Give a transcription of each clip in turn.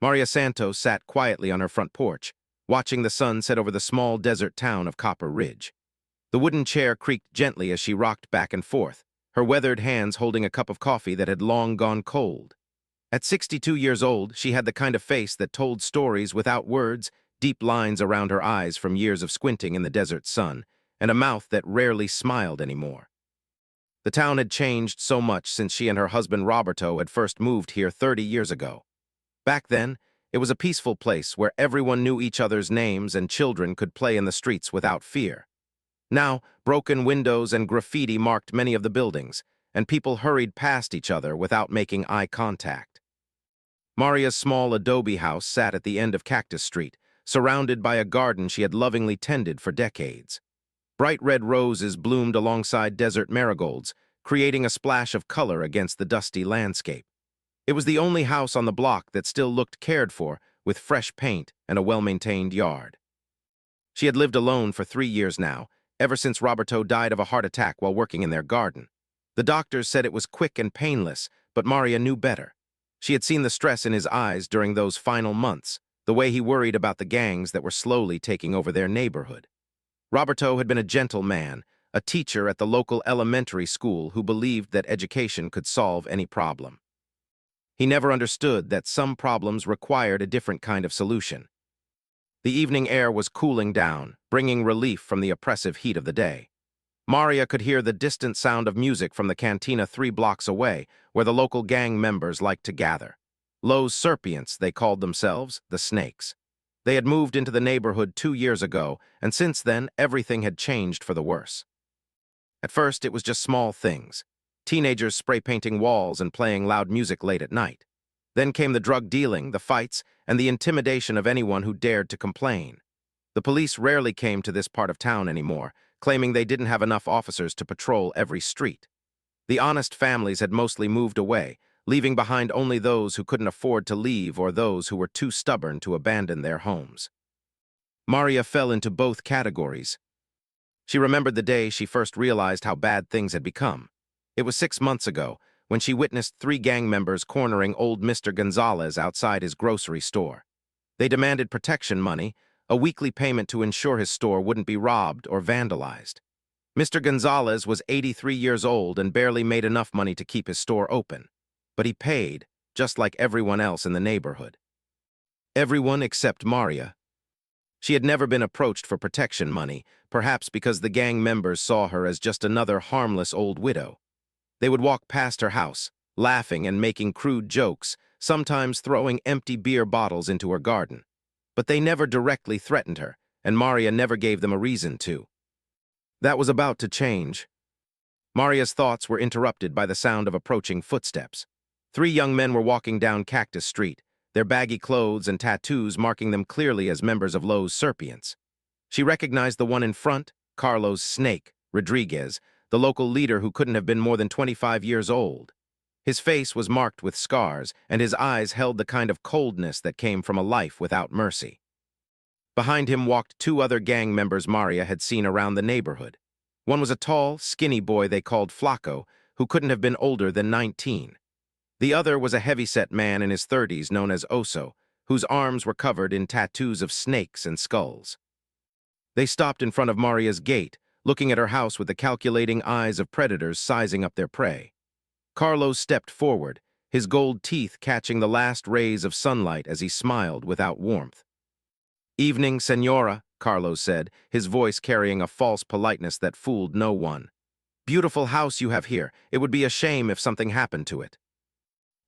Maria Santos sat quietly on her front porch, watching the sun set over the small desert town of Copper Ridge. The wooden chair creaked gently as she rocked back and forth, her weathered hands holding a cup of coffee that had long gone cold. At 62 years old, she had the kind of face that told stories without words, deep lines around her eyes from years of squinting in the desert sun, and a mouth that rarely smiled anymore. The town had changed so much since she and her husband Roberto had first moved here 30 years ago. Back then, it was a peaceful place where everyone knew each other's names and children could play in the streets without fear. Now, broken windows and graffiti marked many of the buildings, and people hurried past each other without making eye contact. Maria's small adobe house sat at the end of Cactus Street, surrounded by a garden she had lovingly tended for decades. Bright red roses bloomed alongside desert marigolds, creating a splash of color against the dusty landscape. It was the only house on the block that still looked cared for, with fresh paint and a well-maintained yard. She had lived alone for 3 years now, ever since Roberto died of a heart attack while working in their garden. The doctors said it was quick and painless, but Maria knew better. She had seen the stress in his eyes during those final months, the way he worried about the gangs that were slowly taking over their neighborhood. Roberto had been a gentle man, a teacher at the local elementary school who believed that education could solve any problem. He never understood that some problems required a different kind of solution. The evening air was cooling down, bringing relief from the oppressive heat of the day. Maria could hear the distant sound of music from the cantina 3 blocks away, where the local gang members liked to gather. Los Serpients, they called themselves, the Snakes. They had moved into the neighborhood 2 years ago, and since then, everything had changed for the worse. At first, it was just small things. Teenagers spray-painting walls and playing loud music late at night. Then came the drug dealing, the fights, and the intimidation of anyone who dared to complain. The police rarely came to this part of town anymore, claiming they didn't have enough officers to patrol every street. The honest families had mostly moved away, leaving behind only those who couldn't afford to leave or those who were too stubborn to abandon their homes. Maria fell into both categories. She remembered the day she first realized how bad things had become. It was 6 months ago, when she witnessed 3 gang members cornering old Mr. Gonzalez outside his grocery store. They demanded protection money, a weekly payment to ensure his store wouldn't be robbed or vandalized. Mr. Gonzalez was 83 years old and barely made enough money to keep his store open. But he paid, just like everyone else in the neighborhood. Everyone except Maria. She had never been approached for protection money, perhaps because the gang members saw her as just another harmless old widow. They would walk past her house, laughing and making crude jokes, sometimes throwing empty beer bottles into her garden. But they never directly threatened her, and Maria never gave them a reason to. That was about to change. Maria's thoughts were interrupted by the sound of approaching footsteps. 3 young men were walking down Cactus Street, their baggy clothes and tattoos marking them clearly as members of Los Serpients. She recognized the one in front, Carlos "Snake" Rodriguez, the local leader who couldn't have been more than 25 years old. His face was marked with scars, and his eyes held the kind of coldness that came from a life without mercy. Behind him walked 2 other gang members Maria had seen around the neighborhood. One was a tall, skinny boy they called Flaco, who couldn't have been older than 19. The other was a heavy-set man in his 30s known as Oso, whose arms were covered in tattoos of snakes and skulls. They stopped in front of Maria's gate, looking at her house with the calculating eyes of predators sizing up their prey. Carlos stepped forward, his gold teeth catching the last rays of sunlight as he smiled without warmth. "Evening, Senora," Carlos said, his voice carrying a false politeness that fooled no one. "Beautiful house you have here. It would be a shame if something happened to it."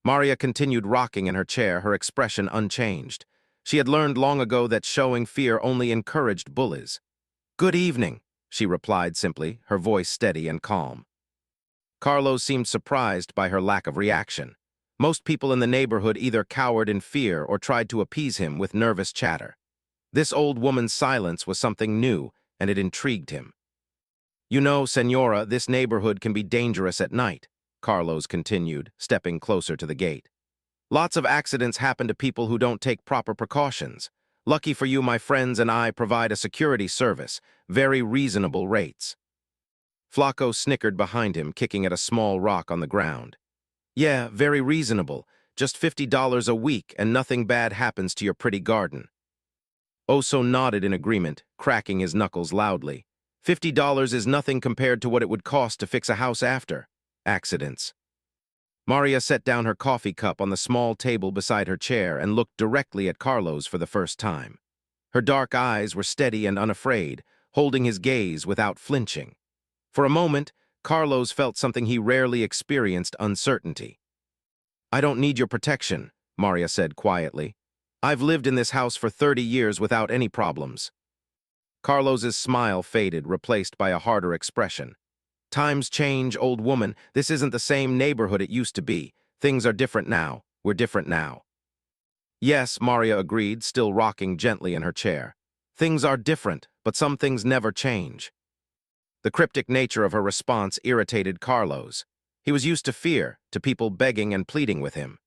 Maria continued rocking in her chair, her expression unchanged. She had learned long ago that showing fear only encouraged bullies. "Good evening," she replied simply, her voice steady and calm. Carlos seemed surprised by her lack of reaction. Most people in the neighborhood either cowered in fear or tried to appease him with nervous chatter. This old woman's silence was something new, and it intrigued him. "You know, Senora, this neighborhood can be dangerous at night," Carlos continued, stepping closer to the gate. "Lots of accidents happen to people who don't take proper precautions. Lucky for you, my friends and I provide a security service, very reasonable rates." Flaco snickered behind him, kicking at a small rock on the ground. "Yeah, very reasonable. Just $50 a week and nothing bad happens to your pretty garden. Oso nodded in agreement, cracking his knuckles loudly. $50 is nothing compared to what it would cost to fix a house after accidents. Maria set down her coffee cup on the small table beside her chair and looked directly at Carlos for the first time. Her dark eyes were steady and unafraid, holding his gaze without flinching. For a moment, Carlos felt something he rarely experienced: uncertainty. "I don't need your protection," Maria said quietly. "I've lived in this house for 30 years without any problems." Carlos's smile faded, replaced by a harder expression. "Times change, old woman. This isn't the same neighborhood it used to be. Things are different now. We're different now." "Yes," Maria agreed, still rocking gently in her chair. "Things are different, but some things never change." The cryptic nature of her response irritated Carlos. He was used to fear, to people begging and pleading with him.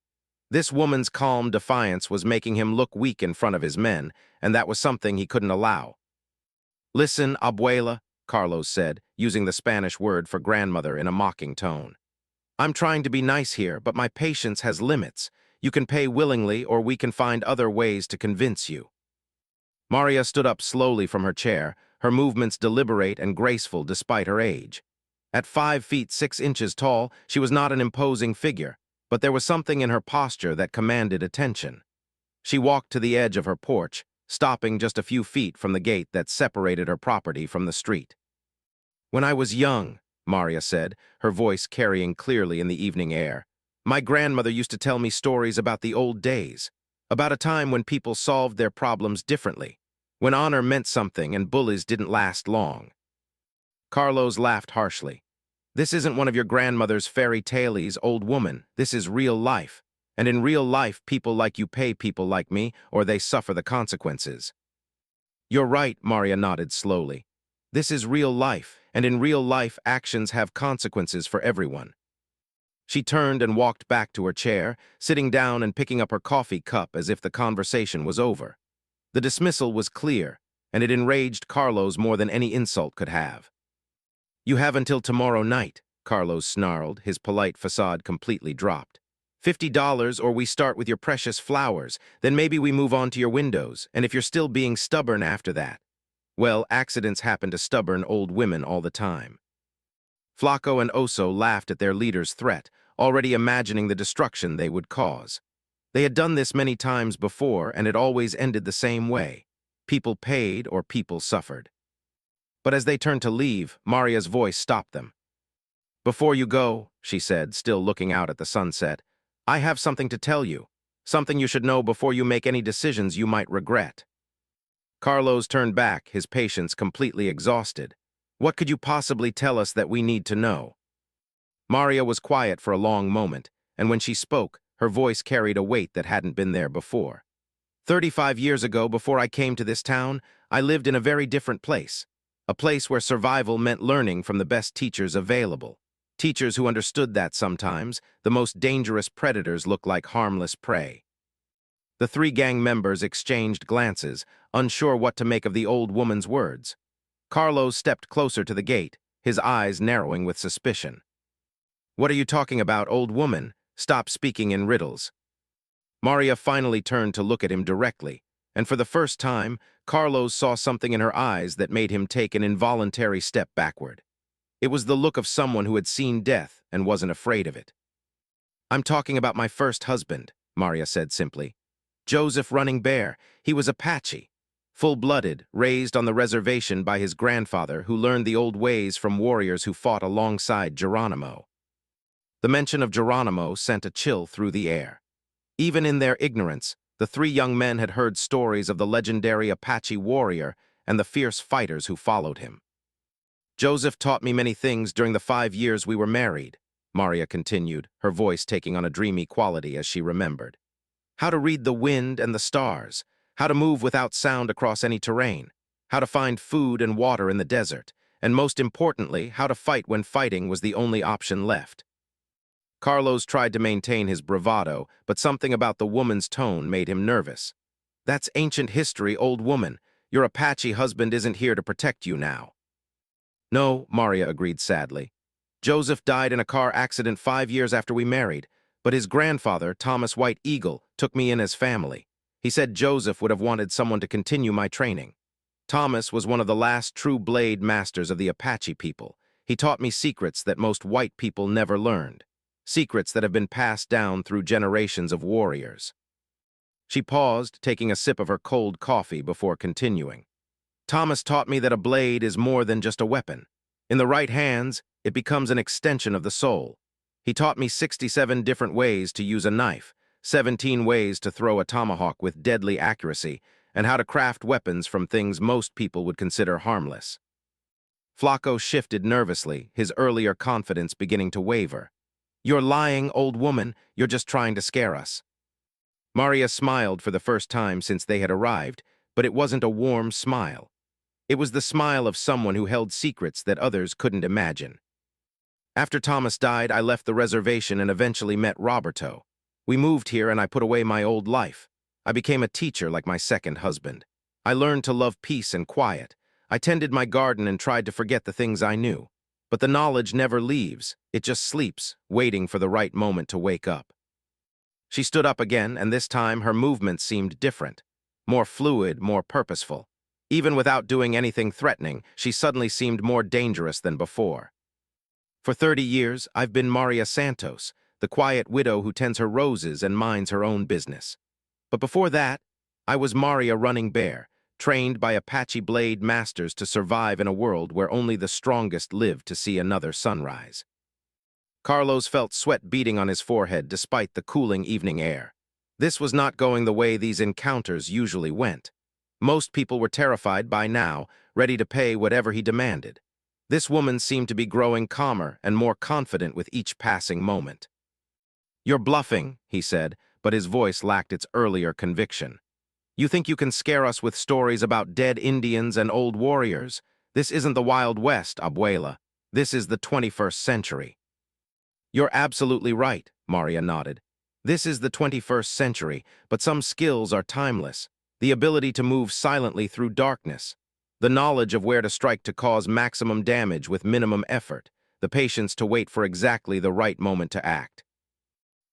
This woman's calm defiance was making him look weak in front of his men, and that was something he couldn't allow. "Listen, abuela," Carlos said, using the Spanish word for grandmother in a mocking tone. "I'm trying to be nice here, but my patience has limits. You can pay willingly, or we can find other ways to convince you." Maria stood up slowly from her chair, her movements deliberate and graceful despite her age. At 5 feet 6 inches tall, she was not an imposing figure, but there was something in her posture that commanded attention. She walked to the edge of her porch, stopping just a few feet from the gate that separated her property from the street. "When I was young," Maria said, her voice carrying clearly in the evening air, "my grandmother used to tell me stories about the old days, about a time when people solved their problems differently, when honor meant something and bullies didn't last long." Carlos laughed harshly. "This isn't one of your grandmother's fairy tales, old woman. This is real life. And in real life, people like you pay people like me, or they suffer the consequences." "You're right," Maria nodded slowly. "This is real life, and in real life, actions have consequences for everyone." She turned and walked back to her chair, sitting down and picking up her coffee cup as if the conversation was over. The dismissal was clear, and it enraged Carlos more than any insult could have. "You have until tomorrow night," Carlos snarled, his polite facade completely dropped. $50 or we start with your precious flowers, then maybe we move on to your windows, and if you're still being stubborn after that. Well, accidents happen to stubborn old women all the time. Flaco and Oso laughed at their leader's threat, already imagining the destruction they would cause. They had done this many times before, and it always ended the same way. People paid or people suffered. But as they turned to leave, Maria's voice stopped them. "Before you go," she said, still looking out at the sunset, "I have something to tell you, something you should know before you make any decisions you might regret." Carlos turned back, his patience completely exhausted. "What could you possibly tell us that we need to know?" Maria was quiet for a long moment, and when she spoke, her voice carried a weight that hadn't been there before. 35 years ago, before I came to this town, I lived in a very different place. A place where survival meant learning from the best teachers available. Teachers who understood that sometimes the most dangerous predators look like harmless prey. The 3 gang members exchanged glances, unsure what to make of the old woman's words. Carlos stepped closer to the gate, his eyes narrowing with suspicion. "What are you talking about, old woman? Stop speaking in riddles." Maria finally turned to look at him directly, and for the first time, Carlos saw something in her eyes that made him take an involuntary step backward. It was the look of someone who had seen death and wasn't afraid of it. "I'm talking about my first husband," Maria said simply. "Joseph Running Bear. He was Apache. Full-blooded, raised on the reservation by his grandfather who learned the old ways from warriors who fought alongside Geronimo." The mention of Geronimo sent a chill through the air. Even in their ignorance, the 3 young men had heard stories of the legendary Apache warrior and the fierce fighters who followed him. "Joseph taught me many things during the 5 years we were married," Maria continued, her voice taking on a dreamy quality as she remembered. "How to read the wind and the stars, how to move without sound across any terrain, how to find food and water in the desert, and most importantly, how to fight when fighting was the only option left." Carlos tried to maintain his bravado, but something about the woman's tone made him nervous. "That's ancient history, old woman. Your Apache husband isn't here to protect you now." "No," Maria agreed sadly. "Joseph died in a car accident 5 years after we married, but his grandfather, Thomas White Eagle, took me in as family. He said Joseph would have wanted someone to continue my training. Thomas was one of the last true blade masters of the Apache people. He taught me secrets that most white people never learned, secrets that have been passed down through generations of warriors. She paused, taking a sip of her cold coffee before continuing. Thomas taught me that a blade is more than just a weapon. In the right hands, it becomes an extension of the soul. He taught me 67 different ways to use a knife, 17 ways to throw a tomahawk with deadly accuracy, and how to craft weapons from things most people would consider harmless. Flacco shifted nervously, his earlier confidence beginning to waver. "You're lying, old woman. You're just trying to scare us." Maria smiled for the first time since they had arrived, but it wasn't a warm smile. It was the smile of someone who held secrets that others couldn't imagine. After Thomas died, I left the reservation and eventually met Roberto. We moved here and I put away my old life. I became a teacher like my second husband. I learned to love peace and quiet. I tended my garden and tried to forget the things I knew. But the knowledge never leaves. It just sleeps, waiting for the right moment to wake up. She stood up again, and this time her movements seemed different. More fluid, more purposeful. Even without doing anything threatening, she suddenly seemed more dangerous than before. For 30 years, I've been Maria Santos, the quiet widow who tends her roses and minds her own business. But before that, I was Maria Running Bear, trained by Apache blade masters to survive in a world where only the strongest live to see another sunrise. Carlos felt sweat beating on his forehead despite the cooling evening air. This was not going the way these encounters usually went. Most people were terrified by now, ready to pay whatever he demanded. This woman seemed to be growing calmer and more confident with each passing moment. "You're bluffing," he said, but his voice lacked its earlier conviction. "You think you can scare us with stories about dead Indians and old warriors? This isn't the Wild West, Abuela. This is the 21st century. "You're absolutely right," Maria nodded. "This is the 21st century, but some skills are timeless. The ability to move silently through darkness, the knowledge of where to strike to cause maximum damage with minimum effort, the patience to wait for exactly the right moment to act."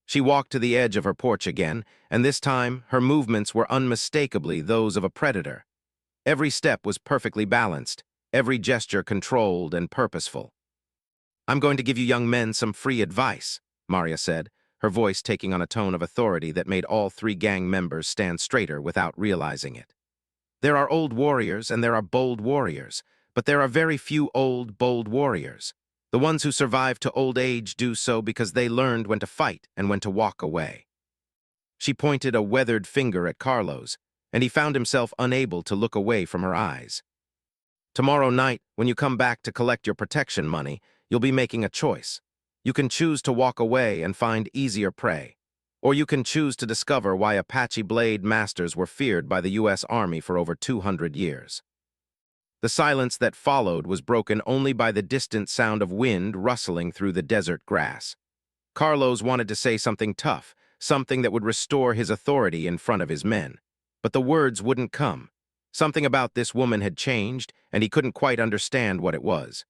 She walked to the edge of her porch again, and this time her movements were unmistakably those of a predator. Every step was perfectly balanced, every gesture controlled and purposeful. "I'm going to give you young men some free advice," Maria said, her voice taking on a tone of authority that made all 3 gang members stand straighter without realizing it. "There are old warriors and there are bold warriors, but there are very few old, bold warriors. The ones who survive to old age do so because they learned when to fight and when to walk away." She pointed a weathered finger at Carlos, and he found himself unable to look away from her eyes. "Tomorrow night, when you come back to collect your protection money, you'll be making a choice. You can choose to walk away and find easier prey, or you can choose to discover why Apache blade masters were feared by the U.S. Army for over 200 years. The silence that followed was broken only by the distant sound of wind rustling through the desert grass. Carlos wanted to say something tough, something that would restore his authority in front of his men. But the words wouldn't come. Something about this woman had changed, and he couldn't quite understand what it was.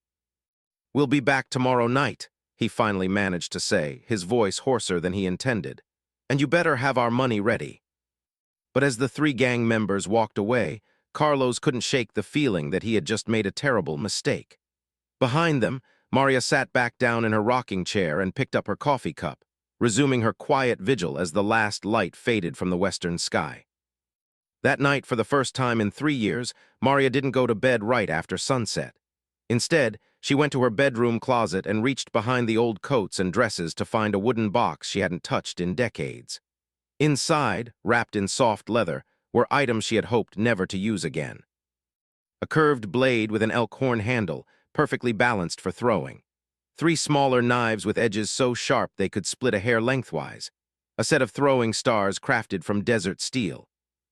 "We'll be back tomorrow night," he finally managed to say, his voice hoarser than he intended. "And you better have our money ready." But as the 3 gang members walked away, Carlos couldn't shake the feeling that he had just made a terrible mistake. Behind them, Maria sat back down in her rocking chair and picked up her coffee cup, resuming her quiet vigil as the last light faded from the western sky. That night, for the first time in 3 years, Maria didn't go to bed right after sunset. Instead, she went to her bedroom closet and reached behind the old coats and dresses to find a wooden box she hadn't touched in decades. Inside, wrapped in soft leather, were items she had hoped never to use again. A curved blade with an elk horn handle, perfectly balanced for throwing. 3 smaller knives with edges so sharp they could split a hair lengthwise. A set of throwing stars crafted from desert steel.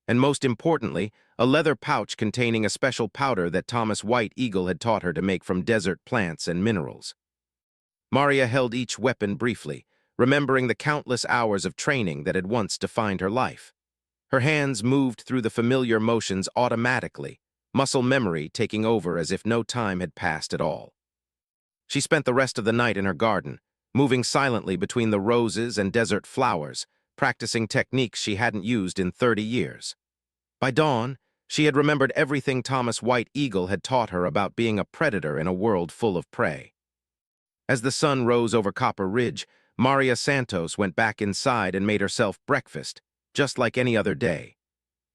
And most importantly, a leather pouch containing a special powder that Thomas White Eagle had taught her to make from desert plants and minerals. Maria held each weapon briefly, remembering the countless hours of training that had once defined her life. Her hands moved through the familiar motions automatically, muscle memory taking over as if no time had passed at all. She spent the rest of the night in her garden, moving silently between the roses and desert flowers, practicing techniques she hadn't used in 30 years. By dawn, she had remembered everything Thomas White Eagle had taught her about being a predator in a world full of prey. As the sun rose over Copper Ridge, Maria Santos went back inside and made herself breakfast, just like any other day.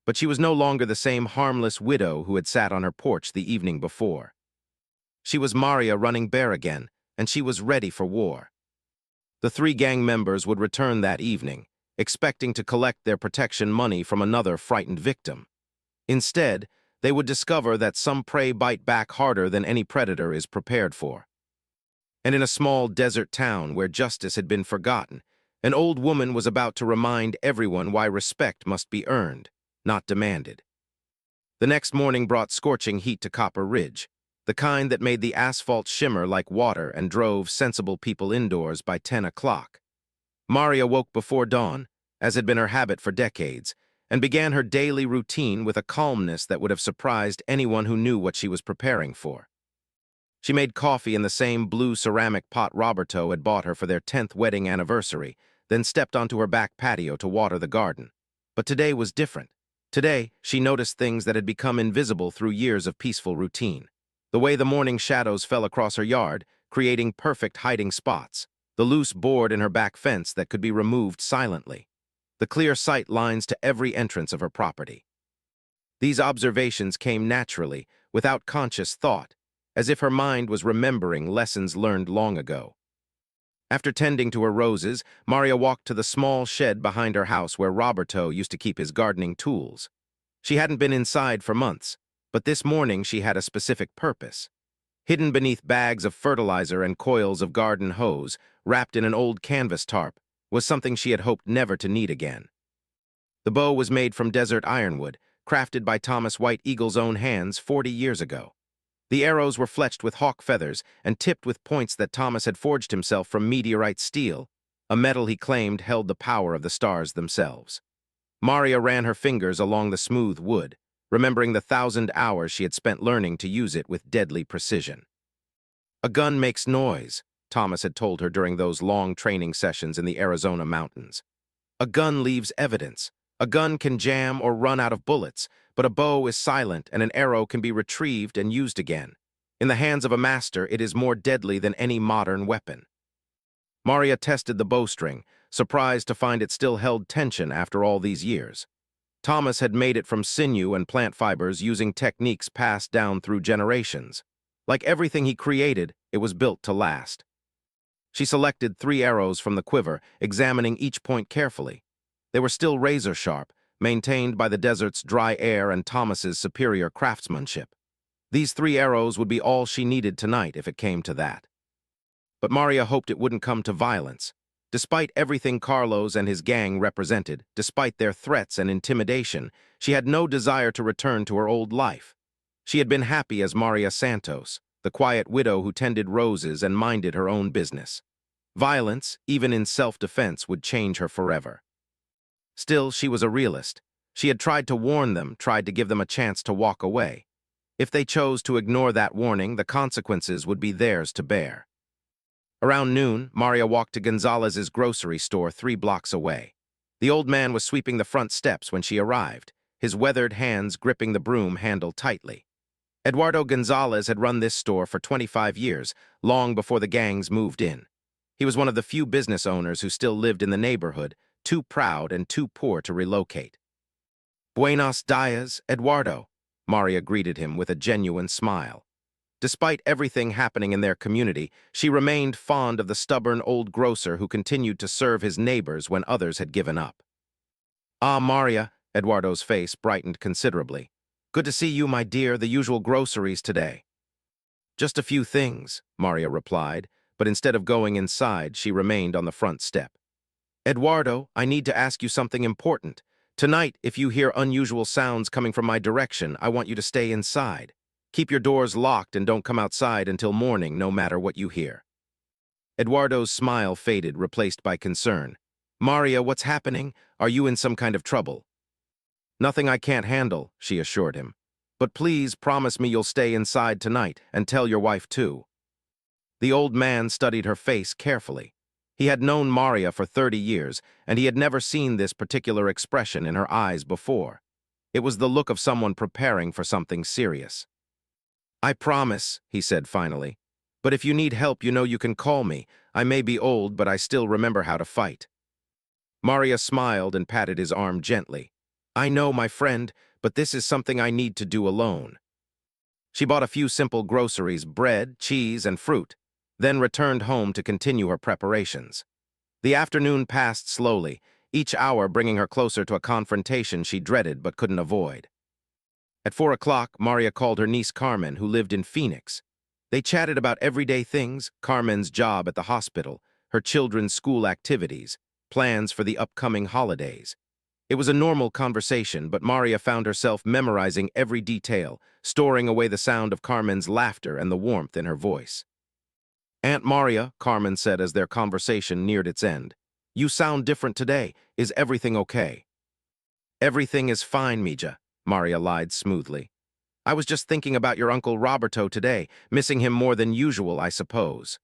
But she was no longer the same harmless widow who had sat on her porch the evening before. She was Maria running bare again, and she was ready for war. The three gang members would return that evening, expecting to collect their protection money from another frightened victim. Instead, they would discover that some prey bite back harder than any predator is prepared for. And in a small desert town where justice had been forgotten, an old woman was about to remind everyone why respect must be earned, not demanded. The next morning brought scorching heat to Copper Ridge, the kind that made the asphalt shimmer like water and drove sensible people indoors by 10 o'clock. Maria woke before dawn, as had been her habit for decades, and began her daily routine with a calmness that would have surprised anyone who knew what she was preparing for. She made coffee in the same blue ceramic pot Roberto had bought her for their 10th wedding anniversary, then stepped onto her back patio to water the garden. But today was different. Today, she noticed things that had become invisible through years of peaceful routine. The way the morning shadows fell across her yard, creating perfect hiding spots. The loose board in her back fence that could be removed silently. The clear sight lines to every entrance of her property. These observations came naturally, without conscious thought, as if her mind was remembering lessons learned long ago. After tending to her roses, Maria walked to the small shed behind her house where Roberto used to keep his gardening tools. She hadn't been inside for months, but this morning she had a specific purpose. Hidden beneath bags of fertilizer and coils of garden hose, wrapped in an old canvas tarp, was something she had hoped never to need again. The bow was made from desert ironwood, crafted by Thomas White Eagle's own hands 40 years ago. The arrows were fletched with hawk feathers and tipped with points that Thomas had forged himself from meteorite steel, a metal he claimed held the power of the stars themselves. Maria ran her fingers along the smooth wood, remembering the 1,000 hours she had spent learning to use it with deadly precision. A gun makes noise, Thomas had told her during those long training sessions in the Arizona mountains. A gun leaves evidence. A gun can jam or run out of bullets, but a bow is silent and an arrow can be retrieved and used again. In the hands of a master, it is more deadly than any modern weapon. Maria tested the bowstring, surprised to find it still held tension after all these years. Thomas had made it from sinew and plant fibers using techniques passed down through generations. Like everything he created, it was built to last. She selected 3 arrows from the quiver, examining each point carefully. They were still razor-sharp, maintained by the desert's dry air and Thomas's superior craftsmanship. These 3 arrows would be all she needed tonight if it came to that. But Maria hoped it wouldn't come to violence. Despite everything Carlos and his gang represented, despite their threats and intimidation, she had no desire to return to her old life. She had been happy as Maria Santos, the quiet widow who tended roses and minded her own business. Violence, even in self-defense, would change her forever. Still, she was a realist. She had tried to warn them, tried to give them a chance to walk away. If they chose to ignore that warning, the consequences would be theirs to bear. Around noon, Maria walked to Gonzalez's grocery store 3 blocks away. The old man was sweeping the front steps when she arrived, his weathered hands gripping the broom handle tightly. Eduardo Gonzalez had run this store for 25 years, long before the gangs moved in. He was one of the few business owners who still lived in the neighborhood, too proud and too poor to relocate. "Buenos dias, Eduardo," Maria greeted him with a genuine smile. Despite everything happening in their community, she remained fond of the stubborn old grocer who continued to serve his neighbors when others had given up. "Ah, Maria," Eduardo's face brightened considerably. "Good to see you, my dear, the usual groceries today." "Just a few things," Maria replied, but instead of going inside, she remained on the front step. "Eduardo, I need to ask you something important. Tonight, if you hear unusual sounds coming from my direction, I want you to stay inside. Keep your doors locked and don't come outside until morning, no matter what you hear." Eduardo's smile faded, replaced by concern. "Maria, what's happening? Are you in some kind of trouble?" "Nothing I can't handle," she assured him. "But please promise me you'll stay inside tonight and tell your wife too." The old man studied her face carefully. He had known Maria for 30 years, and he had never seen this particular expression in her eyes before. It was the look of someone preparing for something serious. "I promise," he said finally. "But if you need help, you know you can call me. I may be old, but I still remember how to fight." Maria smiled and patted his arm gently. "I know, my friend, but this is something I need to do alone." She bought a few simple groceries, bread, cheese, and fruit, then returned home to continue her preparations. The afternoon passed slowly, each hour bringing her closer to a confrontation she dreaded but couldn't avoid. At 4 o'clock, Maria called her niece Carmen, who lived in Phoenix. They chatted about everyday things, Carmen's job at the hospital, her children's school activities, plans for the upcoming holidays. It was a normal conversation, but Maria found herself memorizing every detail, storing away the sound of Carmen's laughter and the warmth in her voice. "Aunt Maria," Carmen said as their conversation neared its end, "you sound different today. Is everything okay?" "Everything is fine, Mija," Maria lied smoothly. "I was just thinking about your Uncle Roberto today, missing him more than usual, I suppose."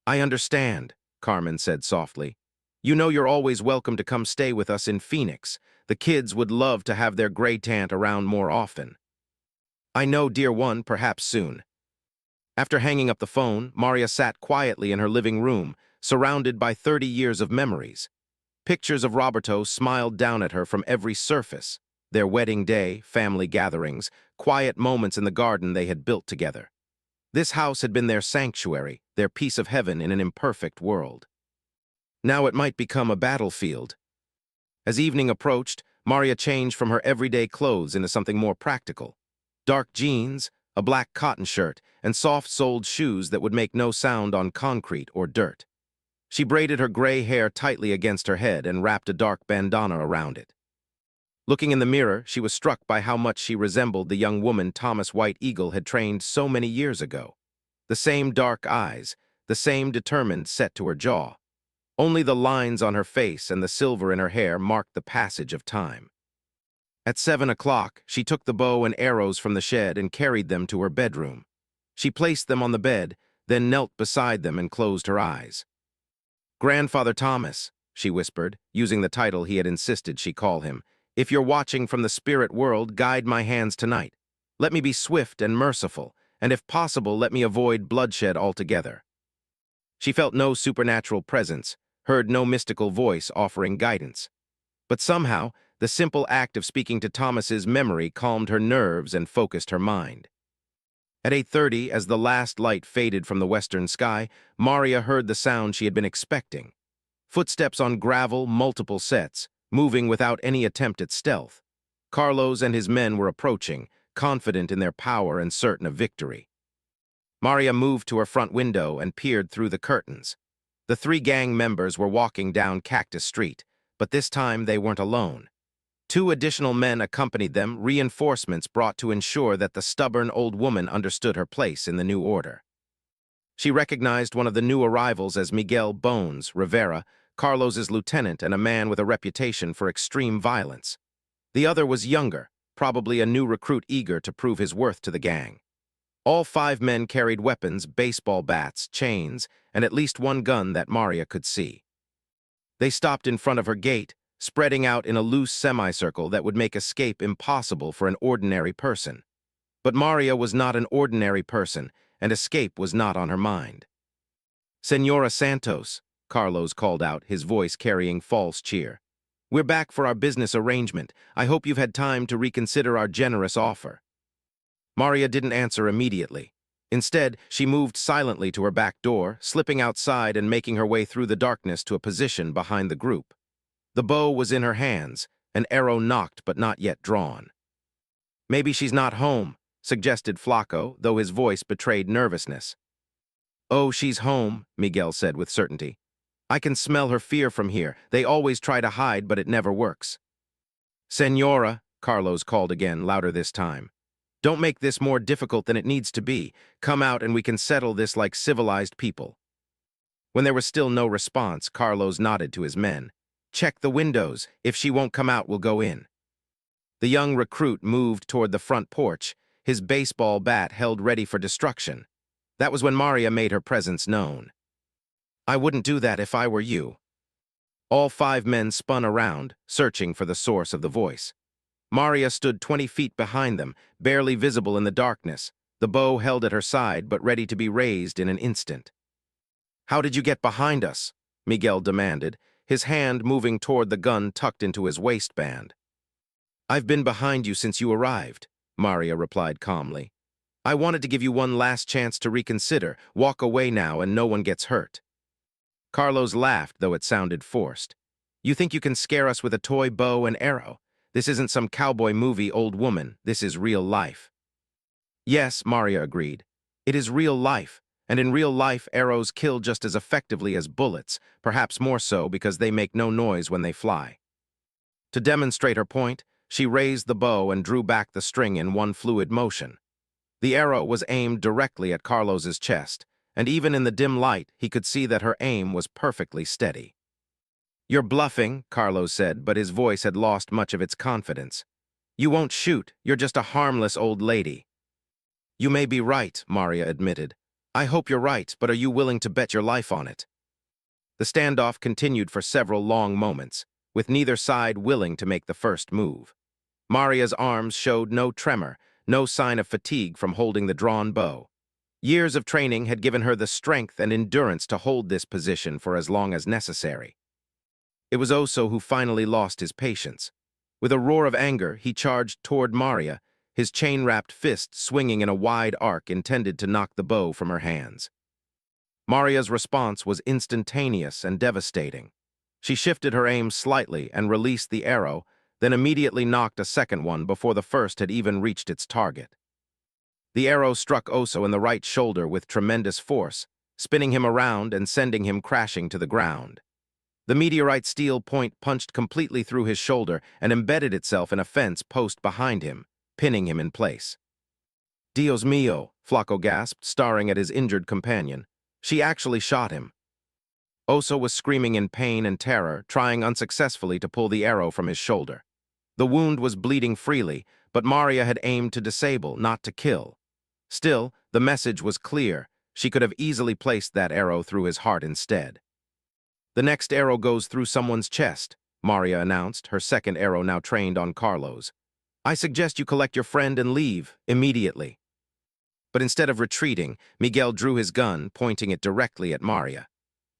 "I understand," Carmen said softly. "You know you're always welcome to come stay with us in Phoenix. The kids would love to have their great-aunt around more often." "I know, dear one, perhaps soon." After hanging up the phone, Maria sat quietly in her living room, surrounded by 30 years of memories. Pictures of Roberto smiled down at her from every surface. Their wedding day, family gatherings, quiet moments in the garden they had built together. This house had been their sanctuary, their piece of heaven in an imperfect world. Now it might become a battlefield. As evening approached, Maria changed from her everyday clothes into something more practical. Dark jeans, a black cotton shirt, and soft-soled shoes that would make no sound on concrete or dirt. She braided her gray hair tightly against her head and wrapped a dark bandana around it. Looking in the mirror, she was struck by how much she resembled the young woman Thomas White Eagle had trained so many years ago. The same dark eyes, the same determined set to her jaw. Only the lines on her face and the silver in her hair marked the passage of time. At 7 o'clock, she took the bow and arrows from the shed and carried them to her bedroom. She placed them on the bed, then knelt beside them and closed her eyes. "Grandfather Thomas," she whispered, using the title he had insisted she call him, "if you're watching from the spirit world, guide my hands tonight. Let me be swift and merciful, and if possible, let me avoid bloodshed altogether." She felt no supernatural presence, heard no mystical voice offering guidance. But somehow, the simple act of speaking to Thomas's memory calmed her nerves and focused her mind. At 8:30, as the last light faded from the western sky, Maria heard the sound she had been expecting. Footsteps on gravel, multiple sets, moving without any attempt at stealth. Carlos and his men were approaching, confident in their power and certain of victory. Maria moved to her front window and peered through the curtains. The 3 gang members were walking down Cactus Street, but this time they weren't alone. 2 additional men accompanied them, reinforcements brought to ensure that the stubborn old woman understood her place in the new order. She recognized one of the new arrivals as Miguel Bones Rivera, Carlos's lieutenant and a man with a reputation for extreme violence. The other was younger, probably a new recruit eager to prove his worth to the gang. All 5 men carried weapons, baseball bats, chains, and at least one gun that Maria could see. They stopped in front of her gate, spreading out in a loose semicircle that would make escape impossible for an ordinary person. But Maria was not an ordinary person, and escape was not on her mind. "Senora Santos," Carlos called out, his voice carrying false cheer. "We're back for our business arrangement. I hope you've had time to reconsider our generous offer." Maria didn't answer immediately. Instead, she moved silently to her back door, slipping outside and making her way through the darkness to a position behind the group. The bow was in her hands, an arrow nocked but not yet drawn. "Maybe she's not home," suggested Flaco, though his voice betrayed nervousness. "Oh, she's home," Miguel said with certainty. "I can smell her fear from here. They always try to hide, but it never works." "Senora," Carlos called again, louder this time. "Don't make this more difficult than it needs to be. Come out and we can settle this like civilized people." When there was still no response, Carlos nodded to his men. "Check the windows. If she won't come out, we'll go in." The young recruit moved toward the front porch, his baseball bat held ready for destruction. That was when Maria made her presence known. I wouldn't do that if I were you. All 5 men spun around, searching for the source of the voice. Maria stood 20 feet behind them, barely visible in the darkness, the bow held at her side but ready to be raised in an instant. "How did you get behind us?" Miguel demanded, his hand moving toward the gun tucked into his waistband. "I've been behind you since you arrived," Maria replied calmly. "I wanted to give you one last chance to reconsider. Walk away now and no one gets hurt." Carlos laughed, though it sounded forced. "You think you can scare us with a toy bow and arrow? This isn't some cowboy movie, old woman. This is real life." "Yes," Maria agreed. "It is real life, and in real life arrows kill just as effectively as bullets, perhaps more so because they make no noise when they fly." To demonstrate her point, she raised the bow and drew back the string in one fluid motion. The arrow was aimed directly at Carlos's chest, and even in the dim light, he could see that her aim was perfectly steady. "You're bluffing," Carlos said, but his voice had lost much of its confidence. "You won't shoot. You're just a harmless old lady." "You may be right," Maria admitted. "I hope you're right, but are you willing to bet your life on it?" The standoff continued for several long moments, with neither side willing to make the first move. Maria's arms showed no tremor, no sign of fatigue from holding the drawn bow. Years of training had given her the strength and endurance to hold this position for as long as necessary. It was Oso who finally lost his patience. With a roar of anger, he charged toward Maria, his chain-wrapped fist swinging in a wide arc intended to knock the bow from her hands. Maria's response was instantaneous and devastating. She shifted her aim slightly and released the arrow, then immediately knocked a second one before the first had even reached its target. The arrow struck Oso in the right shoulder with tremendous force, spinning him around and sending him crashing to the ground. The meteorite steel point punched completely through his shoulder and embedded itself in a fence post behind him, pinning him in place. "Dios mío," Flaco gasped, staring at his injured companion. "She actually shot him." Oso was screaming in pain and terror, trying unsuccessfully to pull the arrow from his shoulder. The wound was bleeding freely, but Maria had aimed to disable, not to kill. Still, the message was clear. She could have easily placed that arrow through his heart instead. "The next arrow goes through someone's chest," Maria announced, her second arrow now trained on Carlos. "I suggest you collect your friend and leave, immediately." But instead of retreating, Miguel drew his gun, pointing it directly at Maria.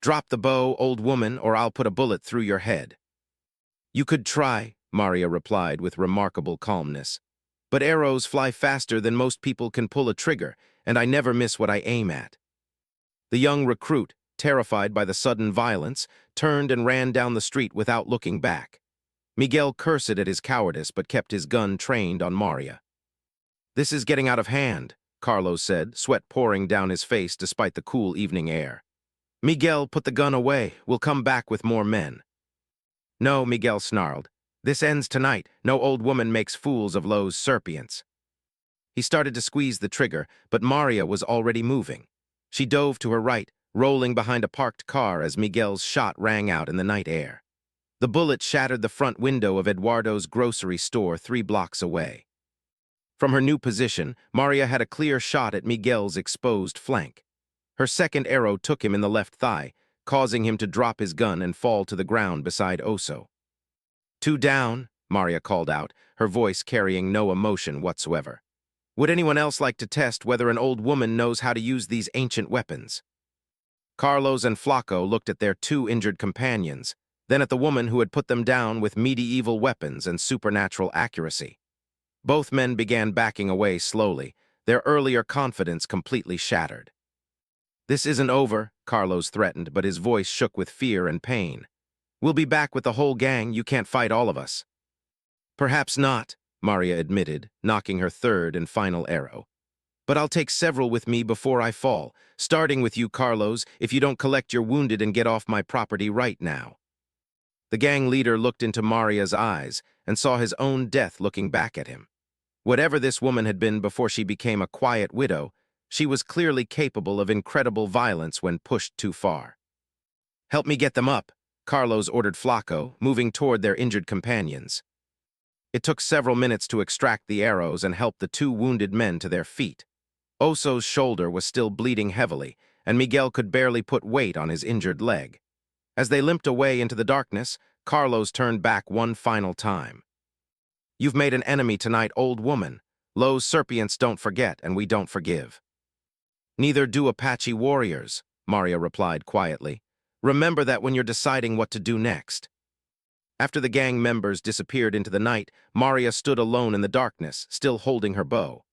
"Drop the bow, old woman, or I'll put a bullet through your head." "You could try," Maria replied with remarkable calmness. "But arrows fly faster than most people can pull a trigger, and I never miss what I aim at." The young recruit, terrified by the sudden violence, turned and ran down the street without looking back. Miguel cursed at his cowardice but kept his gun trained on Maria. "This is getting out of hand," Carlos said, sweat pouring down his face despite the cool evening air. "Miguel, put the gun away. We'll come back with more men." "No," Miguel snarled. "This ends tonight. No old woman makes fools of Lowe's serpients." He started to squeeze the trigger, but Maria was already moving. She dove to her right, rolling behind a parked car as Miguel's shot rang out in the night air. The bullet shattered the front window of Eduardo's grocery store 3 blocks away. From her new position, Maria had a clear shot at Miguel's exposed flank. Her second arrow took him in the left thigh, causing him to drop his gun and fall to the ground beside Oso. "Two down," Maria called out, her voice carrying no emotion whatsoever. "Would anyone else like to test whether an old woman knows how to use these ancient weapons?" Carlos and Flaco looked at their 2 injured companions, then at the woman who had put them down with medieval weapons and supernatural accuracy. Both men began backing away slowly, their earlier confidence completely shattered. "This isn't over," Carlos threatened, but his voice shook with fear and pain. "We'll be back with the whole gang. You can't fight all of us." "Perhaps not," Maria admitted, knocking her third and final arrow. "But I'll take several with me before I fall, starting with you, Carlos, if you don't collect your wounded and get off my property right now." The gang leader looked into Maria's eyes and saw his own death looking back at him. Whatever this woman had been before she became a quiet widow, she was clearly capable of incredible violence when pushed too far. "Help me get them up," Carlos ordered Flaco, moving toward their injured companions. It took several minutes to extract the arrows and help the 2 wounded men to their feet. Oso's shoulder was still bleeding heavily, and Miguel could barely put weight on his injured leg. As they limped away into the darkness, Carlos turned back one final time. "You've made an enemy tonight, old woman. Los Serpients don't forget, and we don't forgive." "Neither do Apache warriors," Maria replied quietly. "Remember that when you're deciding what to do next." After the gang members disappeared into the night, Maria stood alone in the darkness, still holding her bow.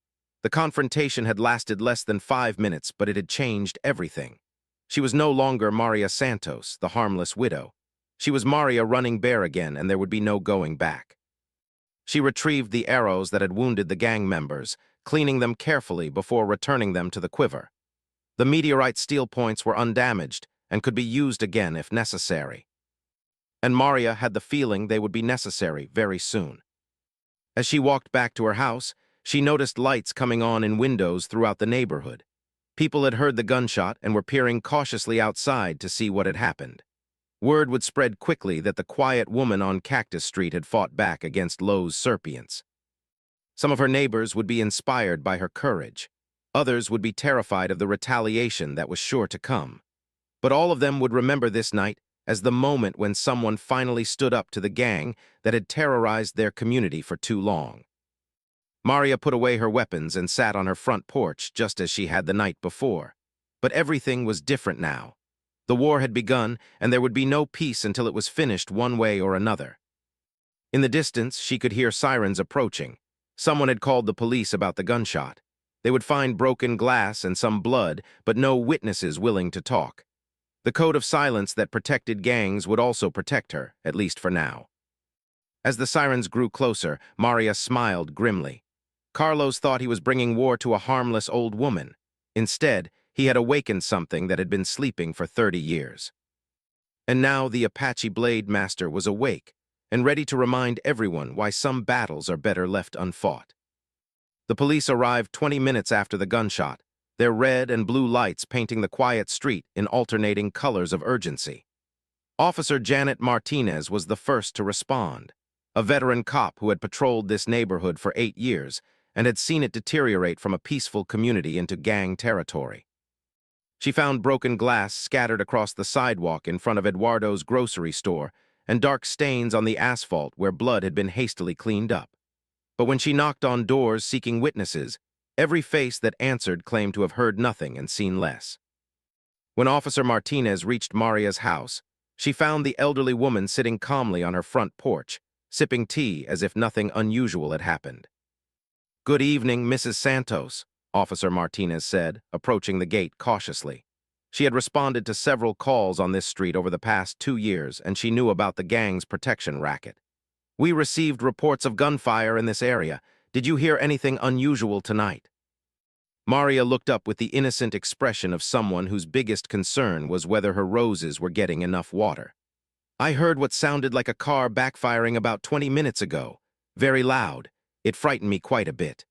The confrontation had lasted less than 5 minutes, but it had changed everything. She was no longer Maria Santos, the harmless widow. She was Maria running bare again, and there would be no going back. She retrieved the arrows that had wounded the gang members, cleaning them carefully before returning them to the quiver. The meteorite steel points were undamaged and could be used again if necessary. And Maria had the feeling they would be necessary very soon. As she walked back to her house, she noticed lights coming on in windows throughout the neighborhood. People had heard the gunshot and were peering cautiously outside to see what had happened. Word would spread quickly that the quiet woman on Cactus Street had fought back against Los Serpients. Some of her neighbors would be inspired by her courage. Others would be terrified of the retaliation that was sure to come. But all of them would remember this night as the moment when someone finally stood up to the gang that had terrorized their community for too long. Maria put away her weapons and sat on her front porch just as she had the night before. But everything was different now. The war had begun, and there would be no peace until it was finished one way or another. In the distance, she could hear sirens approaching. Someone had called the police about the gunshot. They would find broken glass and some blood, but no witnesses willing to talk. The code of silence that protected gangs would also protect her, at least for now. As the sirens grew closer, Maria smiled grimly. Carlos thought he was bringing war to a harmless old woman. Instead, he had awakened something that had been sleeping for 30 years. And now the Apache Blade Master was awake and ready to remind everyone why some battles are better left unfought. The police arrived 20 minutes after the gunshot, their red and blue lights painting the quiet street in alternating colors of urgency. Officer Janet Martinez was the first to respond, a veteran cop who had patrolled this neighborhood for 8 years and had seen it deteriorate from a peaceful community into gang territory. She found broken glass scattered across the sidewalk in front of Eduardo's grocery store and dark stains on the asphalt where blood had been hastily cleaned up. But when she knocked on doors seeking witnesses, every face that answered claimed to have heard nothing and seen less. When Officer Martinez reached Maria's house, she found the elderly woman sitting calmly on her front porch, sipping tea as if nothing unusual had happened. "Good evening, Mrs. Santos," Officer Martinez said, approaching the gate cautiously. She had responded to several calls on this street over the past 2 years, and she knew about the gang's protection racket. "We received reports of gunfire in this area. Did you hear anything unusual tonight?" Maria looked up with the innocent expression of someone whose biggest concern was whether her roses were getting enough water. "I heard what sounded like a car backfiring about 20 minutes ago. Very loud. It frightened me quite a bit."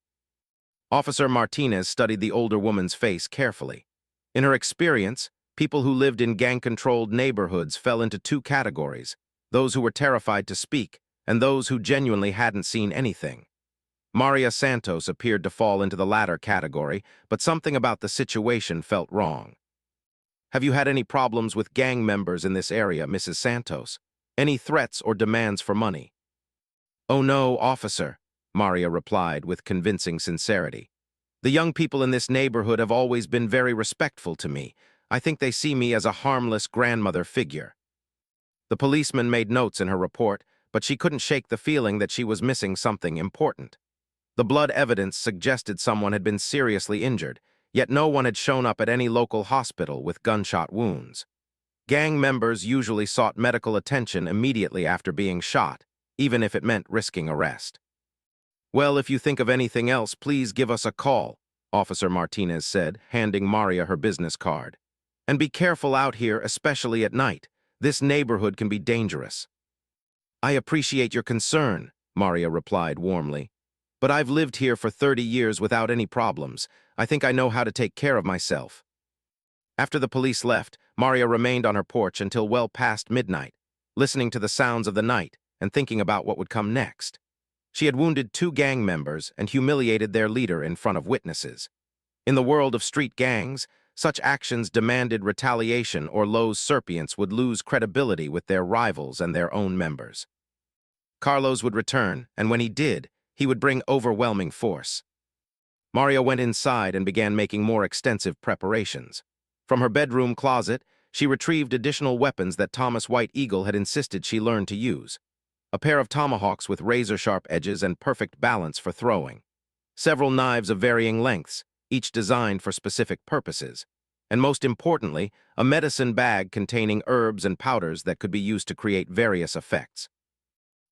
Officer Martinez studied the older woman's face carefully. In her experience, people who lived in gang-controlled neighborhoods fell into 2 categories: those who were terrified to speak and those who genuinely hadn't seen anything. Maria Santos appeared to fall into the latter category, but something about the situation felt wrong. "Have you had any problems with gang members in this area, Mrs. Santos? Any threats or demands for money?" "Oh no, officer," Maria replied with convincing sincerity. "The young people in this neighborhood have always been very respectful to me. I think they see me as a harmless grandmother figure." The policeman made notes in her report, but she couldn't shake the feeling that she was missing something important. The blood evidence suggested someone had been seriously injured, yet no one had shown up at any local hospital with gunshot wounds. Gang members usually sought medical attention immediately after being shot, even if it meant risking arrest. "Well, if you think of anything else, please give us a call," Officer Martinez said, handing Maria her business card. "And be careful out here, especially at night. This neighborhood can be dangerous." "I appreciate your concern," Maria replied warmly. "But I've lived here for 30 years without any problems. I think I know how to take care of myself." After the police left, Maria remained on her porch until well past midnight, listening to the sounds of the night and thinking about what would come next. She had wounded 2 gang members and humiliated their leader in front of witnesses. In the world of street gangs, Such actions demanded retaliation, or Los Serpients would lose credibility with their rivals and their own members. Carlos would return, and when he did, he would bring overwhelming force. Maria went inside and began making more extensive preparations. From her bedroom closet, she retrieved additional weapons that Thomas White Eagle had insisted she learn to use. A pair of tomahawks with razor-sharp edges and perfect balance for throwing. Several knives of varying lengths, each designed for specific purposes. And most importantly, a medicine bag containing herbs and powders that could be used to create various effects.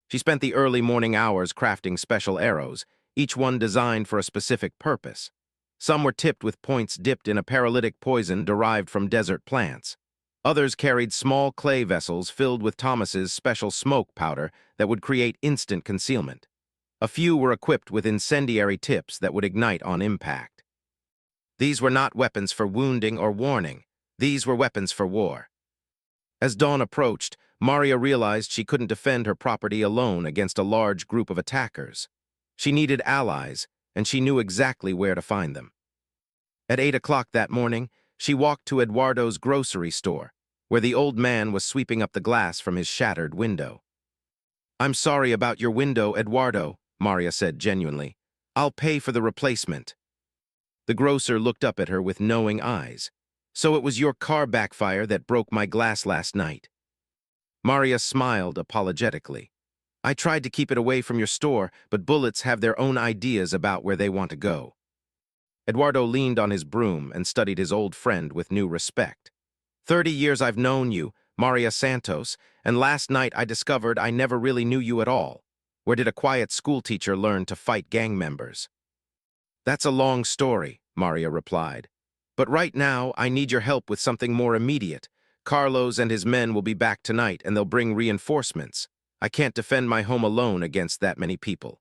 She spent the early morning hours crafting special arrows, each one designed for a specific purpose. Some were tipped with points dipped in a paralytic poison derived from desert plants. Others carried small clay vessels filled with Thomas's special smoke powder that would create instant concealment. A few were equipped with incendiary tips that would ignite on impact. These were not weapons for wounding or warning. These were weapons for war. As dawn approached, Maria realized she couldn't defend her property alone against a large group of attackers. She needed allies, and she knew exactly where to find them. At 8 o'clock that morning, she walked to Eduardo's grocery store, where the old man was sweeping up the glass from his shattered window. "I'm sorry about your window, Eduardo," Maria said genuinely. "I'll pay for the replacement." The grocer looked up at her with knowing eyes. "So it was your car backfire that broke my glass last night." Maria smiled apologetically. "I tried to keep it away from your store, but bullets have their own ideas about where they want to go." Eduardo leaned on his broom and studied his old friend with new respect. 30 years I've known you, Maria Santos, and last night I discovered I never really knew you at all. Where did a quiet schoolteacher learn to fight gang members?" "That's a long story," Maria replied. "But right now, I need your help with something more immediate. Carlos and his men will be back tonight, and they'll bring reinforcements. I can't defend my home alone against that many people."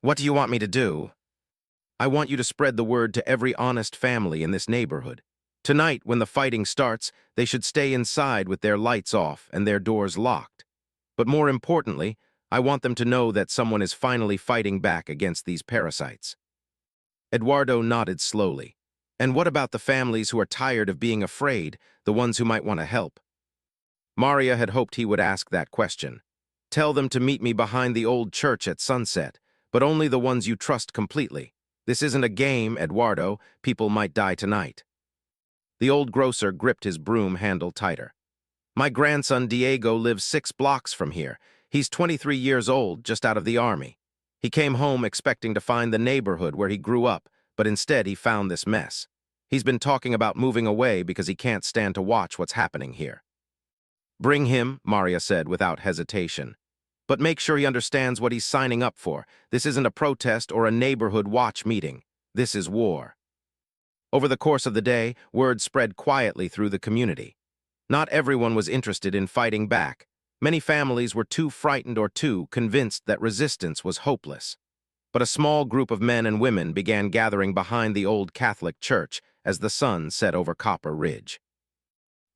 "What do you want me to do?" "I want you to spread the word to every honest family in this neighborhood. Tonight, when the fighting starts, they should stay inside with their lights off and their doors locked. But more importantly, I want them to know that someone is finally fighting back against these parasites." Eduardo nodded slowly. "And what about the families who are tired of being afraid, the ones who might want to help?" Maria had hoped he would ask that question. "Tell them to meet me behind the old church at sunset, but only the ones you trust completely. This isn't a game, Eduardo. People might die tonight." The old grocer gripped his broom handle tighter. "My grandson Diego lives 6 blocks from here. He's 23 years old, just out of the army. He came home expecting to find the neighborhood where he grew up, but instead he found this mess. He's been talking about moving away because he can't stand to watch what's happening here." "Bring him," Maria said without hesitation. "But make sure he understands what he's signing up for. This isn't a protest or a neighborhood watch meeting. This is war." Over the course of the day, word spread quietly through the community. Not everyone was interested in fighting back. Many families were too frightened or too convinced that resistance was hopeless. But a small group of men and women began gathering behind the old Catholic church as the sun set over Copper Ridge.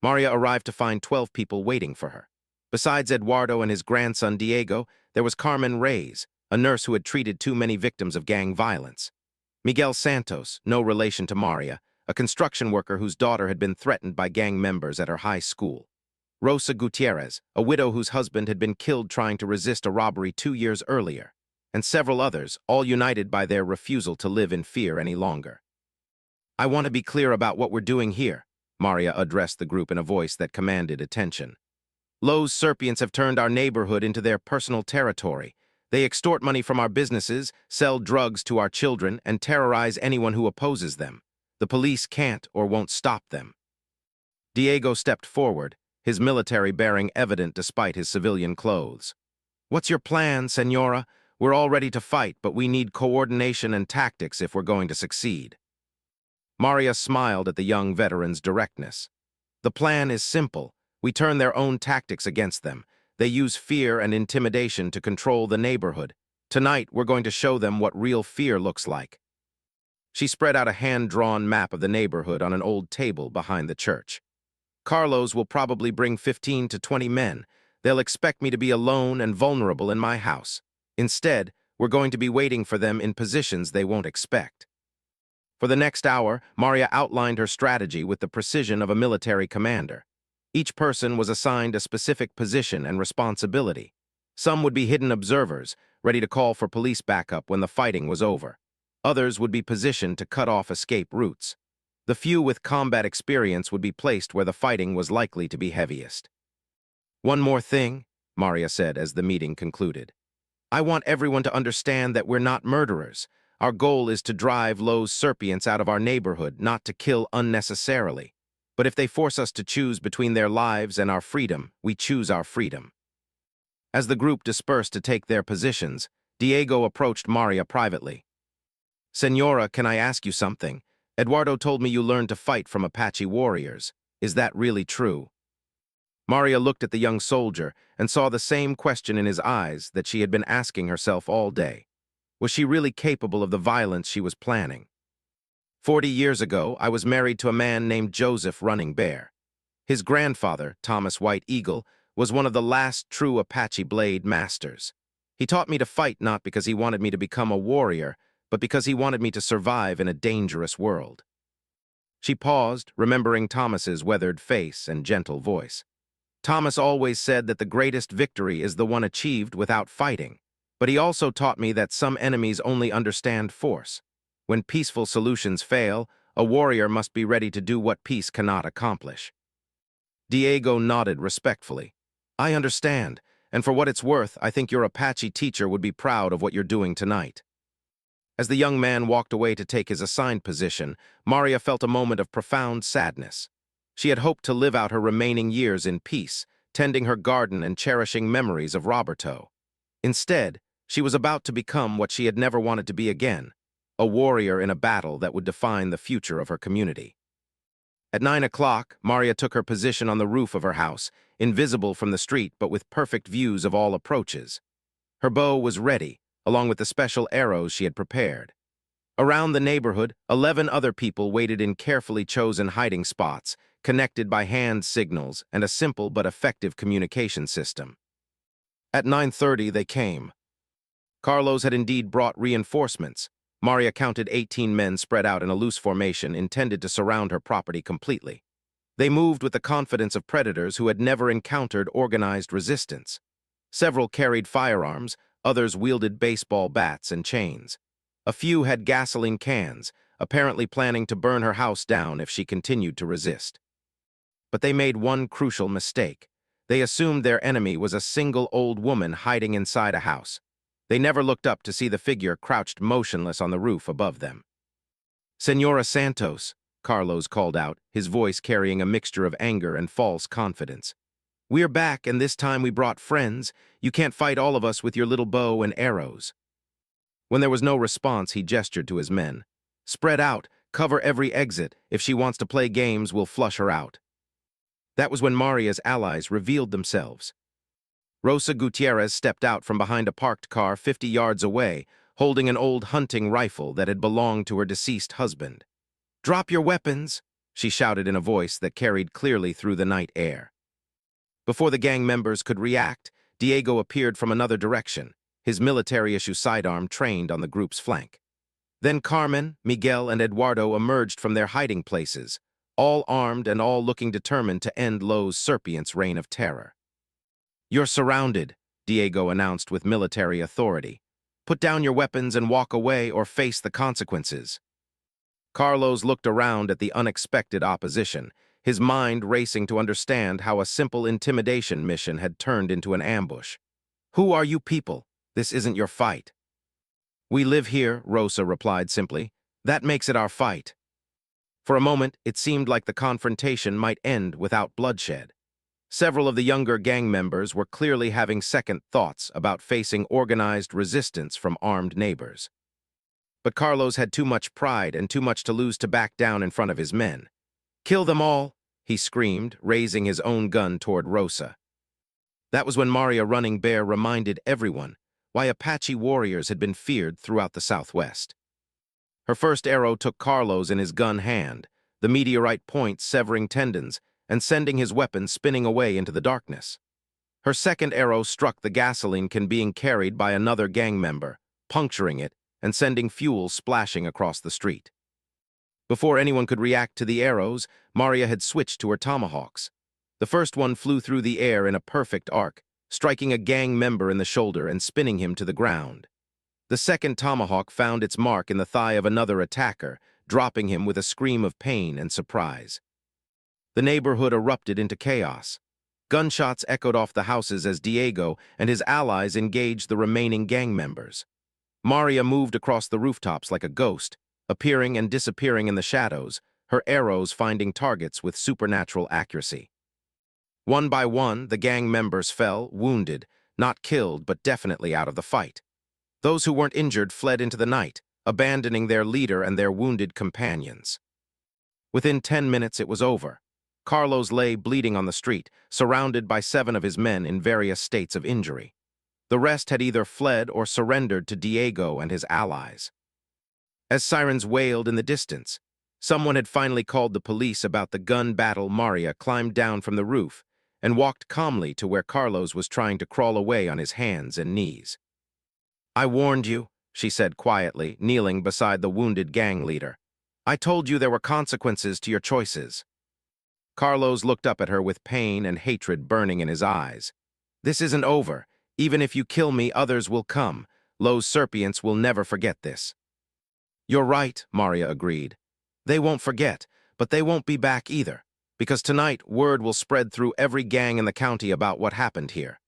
Maria arrived to find 12 people waiting for her. Besides Eduardo and his grandson Diego, there was Carmen Reyes, a nurse who had treated too many victims of gang violence. Miguel Santos, no relation to Maria, a construction worker whose daughter had been threatened by gang members at her high school. Rosa Gutierrez, a widow whose husband had been killed trying to resist a robbery 2 years earlier, and several others, all united by their refusal to live in fear any longer. "I want to be clear about what we're doing here," Maria addressed the group in a voice that commanded attention. "Los Serpients have turned our neighborhood into their personal territory. They extort money from our businesses, sell drugs to our children, and terrorize anyone who opposes them. The police can't or won't stop them." Diego stepped forward, his military bearing evident despite his civilian clothes. "What's your plan, Senora? We're all ready to fight, but we need coordination and tactics if we're going to succeed." Maria smiled at the young veteran's directness. "The plan is simple. We turn their own tactics against them. They use fear and intimidation to control the neighborhood. Tonight, we're going to show them what real fear looks like." She spread out a hand-drawn map of the neighborhood on an old table behind the church. "Carlos will probably bring 15 to 20 men. They'll expect me to be alone and vulnerable in my house. Instead, we're going to be waiting for them in positions they won't expect." For the next hour, Maria outlined her strategy with the precision of a military commander. Each person was assigned a specific position and responsibility. Some would be hidden observers, ready to call for police backup when the fighting was over. Others would be positioned to cut off escape routes. The few with combat experience would be placed where the fighting was likely to be heaviest. "One more thing," Maria said as the meeting concluded. "I want everyone to understand that we're not murderers. Our goal is to drive Lowe's serpients out of our neighborhood, not to kill unnecessarily. But if they force us to choose between their lives and our freedom, we choose our freedom." As the group dispersed to take their positions, Diego approached Maria privately. "Senora, can I ask you something? Eduardo told me you learned to fight from Apache warriors. Is that really true?" Maria looked at the young soldier and saw the same question in his eyes that she had been asking herself all day. Was she really capable of the violence she was planning? 40 years ago, I was married to a man named Joseph Running Bear. His grandfather, Thomas White Eagle, was one of the last true Apache blade masters. He taught me to fight not because he wanted me to become a warrior, but because he wanted me to survive in a dangerous world. She paused, remembering Thomas's weathered face and gentle voice. Thomas always said that the greatest victory is the one achieved without fighting, but he also taught me that some enemies only understand force. When peaceful solutions fail, a warrior must be ready to do what peace cannot accomplish. Diego nodded respectfully. "I understand, and for what it's worth, I think your Apache teacher would be proud of what you're doing tonight." As the young man walked away to take his assigned position, Maria felt a moment of profound sadness. She had hoped to live out her remaining years in peace, tending her garden and cherishing memories of Roberto. Instead, she was about to become what she had never wanted to be again, a warrior in a battle that would define the future of her community. At 9 o'clock, Maria took her position on the roof of her house, invisible from the street but with perfect views of all approaches. Her bow was ready, along with the special arrows she had prepared. Around the neighborhood, 11 other people waited in carefully chosen hiding spots, connected by hand signals and a simple but effective communication system. At 9:30, they came. Carlos had indeed brought reinforcements. Maria counted 18 men spread out in a loose formation intended to surround her property completely. They moved with the confidence of predators who had never encountered organized resistance. Several carried firearms, others wielded baseball bats and chains. A few had gasoline cans, apparently planning to burn her house down if she continued to resist. But they made one crucial mistake. They assumed their enemy was a single old woman hiding inside a house. They never looked up to see the figure crouched motionless on the roof above them. "Senora Santos," Carlos called out, his voice carrying a mixture of anger and false confidence. "We're back, and this time we brought friends. You can't fight all of us with your little bow and arrows." When there was no response, he gestured to his men. "Spread out, cover every exit. If she wants to play games, we'll flush her out." That was when Maria's allies revealed themselves. Rosa Gutierrez stepped out from behind a parked car 50 yards away, holding an old hunting rifle that had belonged to her deceased husband. "Drop your weapons," she shouted in a voice that carried clearly through the night air. Before the gang members could react, Diego appeared from another direction, his military-issue sidearm trained on the group's flank. Then Carmen, Miguel, and Eduardo emerged from their hiding places, all armed and all looking determined to end Lowe's serpient's reign of terror. "You're surrounded," Diego announced with military authority. "Put down your weapons and walk away or face the consequences." Carlos looked around at the unexpected opposition, his mind racing to understand how a simple intimidation mission had turned into an ambush. "Who are you people? This isn't your fight." "We live here," Rosa replied simply. "That makes it our fight." For a moment, it seemed like the confrontation might end without bloodshed. Several of the younger gang members were clearly having second thoughts about facing organized resistance from armed neighbors. But Carlos had too much pride and too much to lose to back down in front of his men. "Kill them all," he screamed, raising his own gun toward Rosa. That was when Maria Running Bear reminded everyone why Apache warriors had been feared throughout the Southwest. Her first arrow took Carlos in his gun hand, the meteorite point severing tendons and sending his weapon spinning away into the darkness. Her second arrow struck the gasoline can being carried by another gang member, puncturing it and sending fuel splashing across the street. Before anyone could react to the arrows, Maria had switched to her tomahawks. The first one flew through the air in a perfect arc, striking a gang member in the shoulder and spinning him to the ground. The second tomahawk found its mark in the thigh of another attacker, dropping him with a scream of pain and surprise. The neighborhood erupted into chaos. Gunshots echoed off the houses as Diego and his allies engaged the remaining gang members. Maria moved across the rooftops like a ghost, appearing and disappearing in the shadows, her arrows finding targets with supernatural accuracy. One by one, the gang members fell, wounded, not killed but definitely out of the fight. Those who weren't injured fled into the night, abandoning their leader and their wounded companions. Within 10 minutes it was over. Carlos lay bleeding on the street, surrounded by 7 of his men in various states of injury. The rest had either fled or surrendered to Diego and his allies. As sirens wailed in the distance, someone had finally called the police about the gun battle. Maria climbed down from the roof and walked calmly to where Carlos was trying to crawl away on his hands and knees. "I warned you," she said quietly, kneeling beside the wounded gang leader. "I told you there were consequences to your choices." Carlos looked up at her with pain and hatred burning in his eyes. "This isn't over. Even if you kill me, others will come. Los Serpients will never forget this." "You're right," Maria agreed. "They won't forget, but they won't be back either, because tonight word will spread through every gang in the county about what happened here.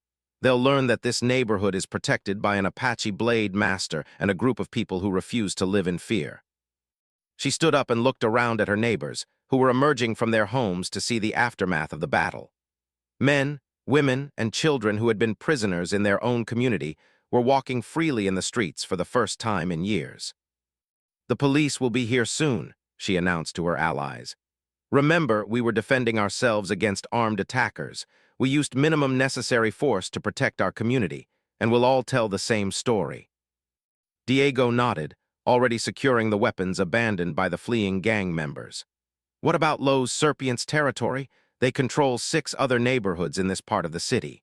They'll learn that this neighborhood is protected by an Apache blade master and a group of people who refuse to live in fear." She stood up and looked around at her neighbors, who were emerging from their homes to see the aftermath of the battle. Men, women, and children who had been prisoners in their own community were walking freely in the streets for the first time in years. "The police will be here soon," she announced to her allies. "Remember, we were defending ourselves against armed attackers. We used minimum necessary force to protect our community, and we'll all tell the same story." Diego nodded, already securing the weapons abandoned by the fleeing gang members. "What about Los Serpients' territory? They control 6 other neighborhoods in this part of the city."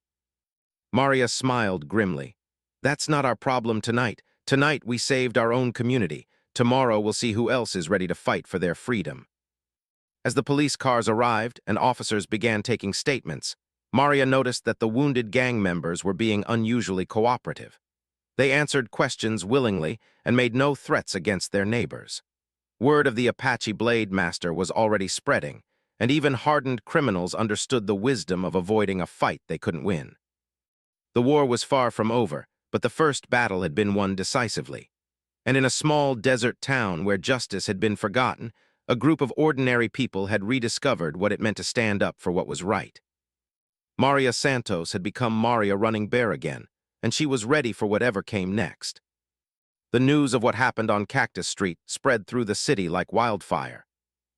Maria smiled grimly. "That's not our problem tonight. Tonight we saved our own community. Tomorrow we'll see who else is ready to fight for their freedom." As the police cars arrived and officers began taking statements, Maria noticed that the wounded gang members were being unusually cooperative. They answered questions willingly and made no threats against their neighbors. Word of the Apache blade master was already spreading, and even hardened criminals understood the wisdom of avoiding a fight they couldn't win. The war was far from over, but the first battle had been won decisively. And in a small desert town where justice had been forgotten, a group of ordinary people had rediscovered what it meant to stand up for what was right. Maria Santos had become Maria Running Bear again, and she was ready for whatever came next. The news of what happened on Cactus Street spread through the city like wildfire.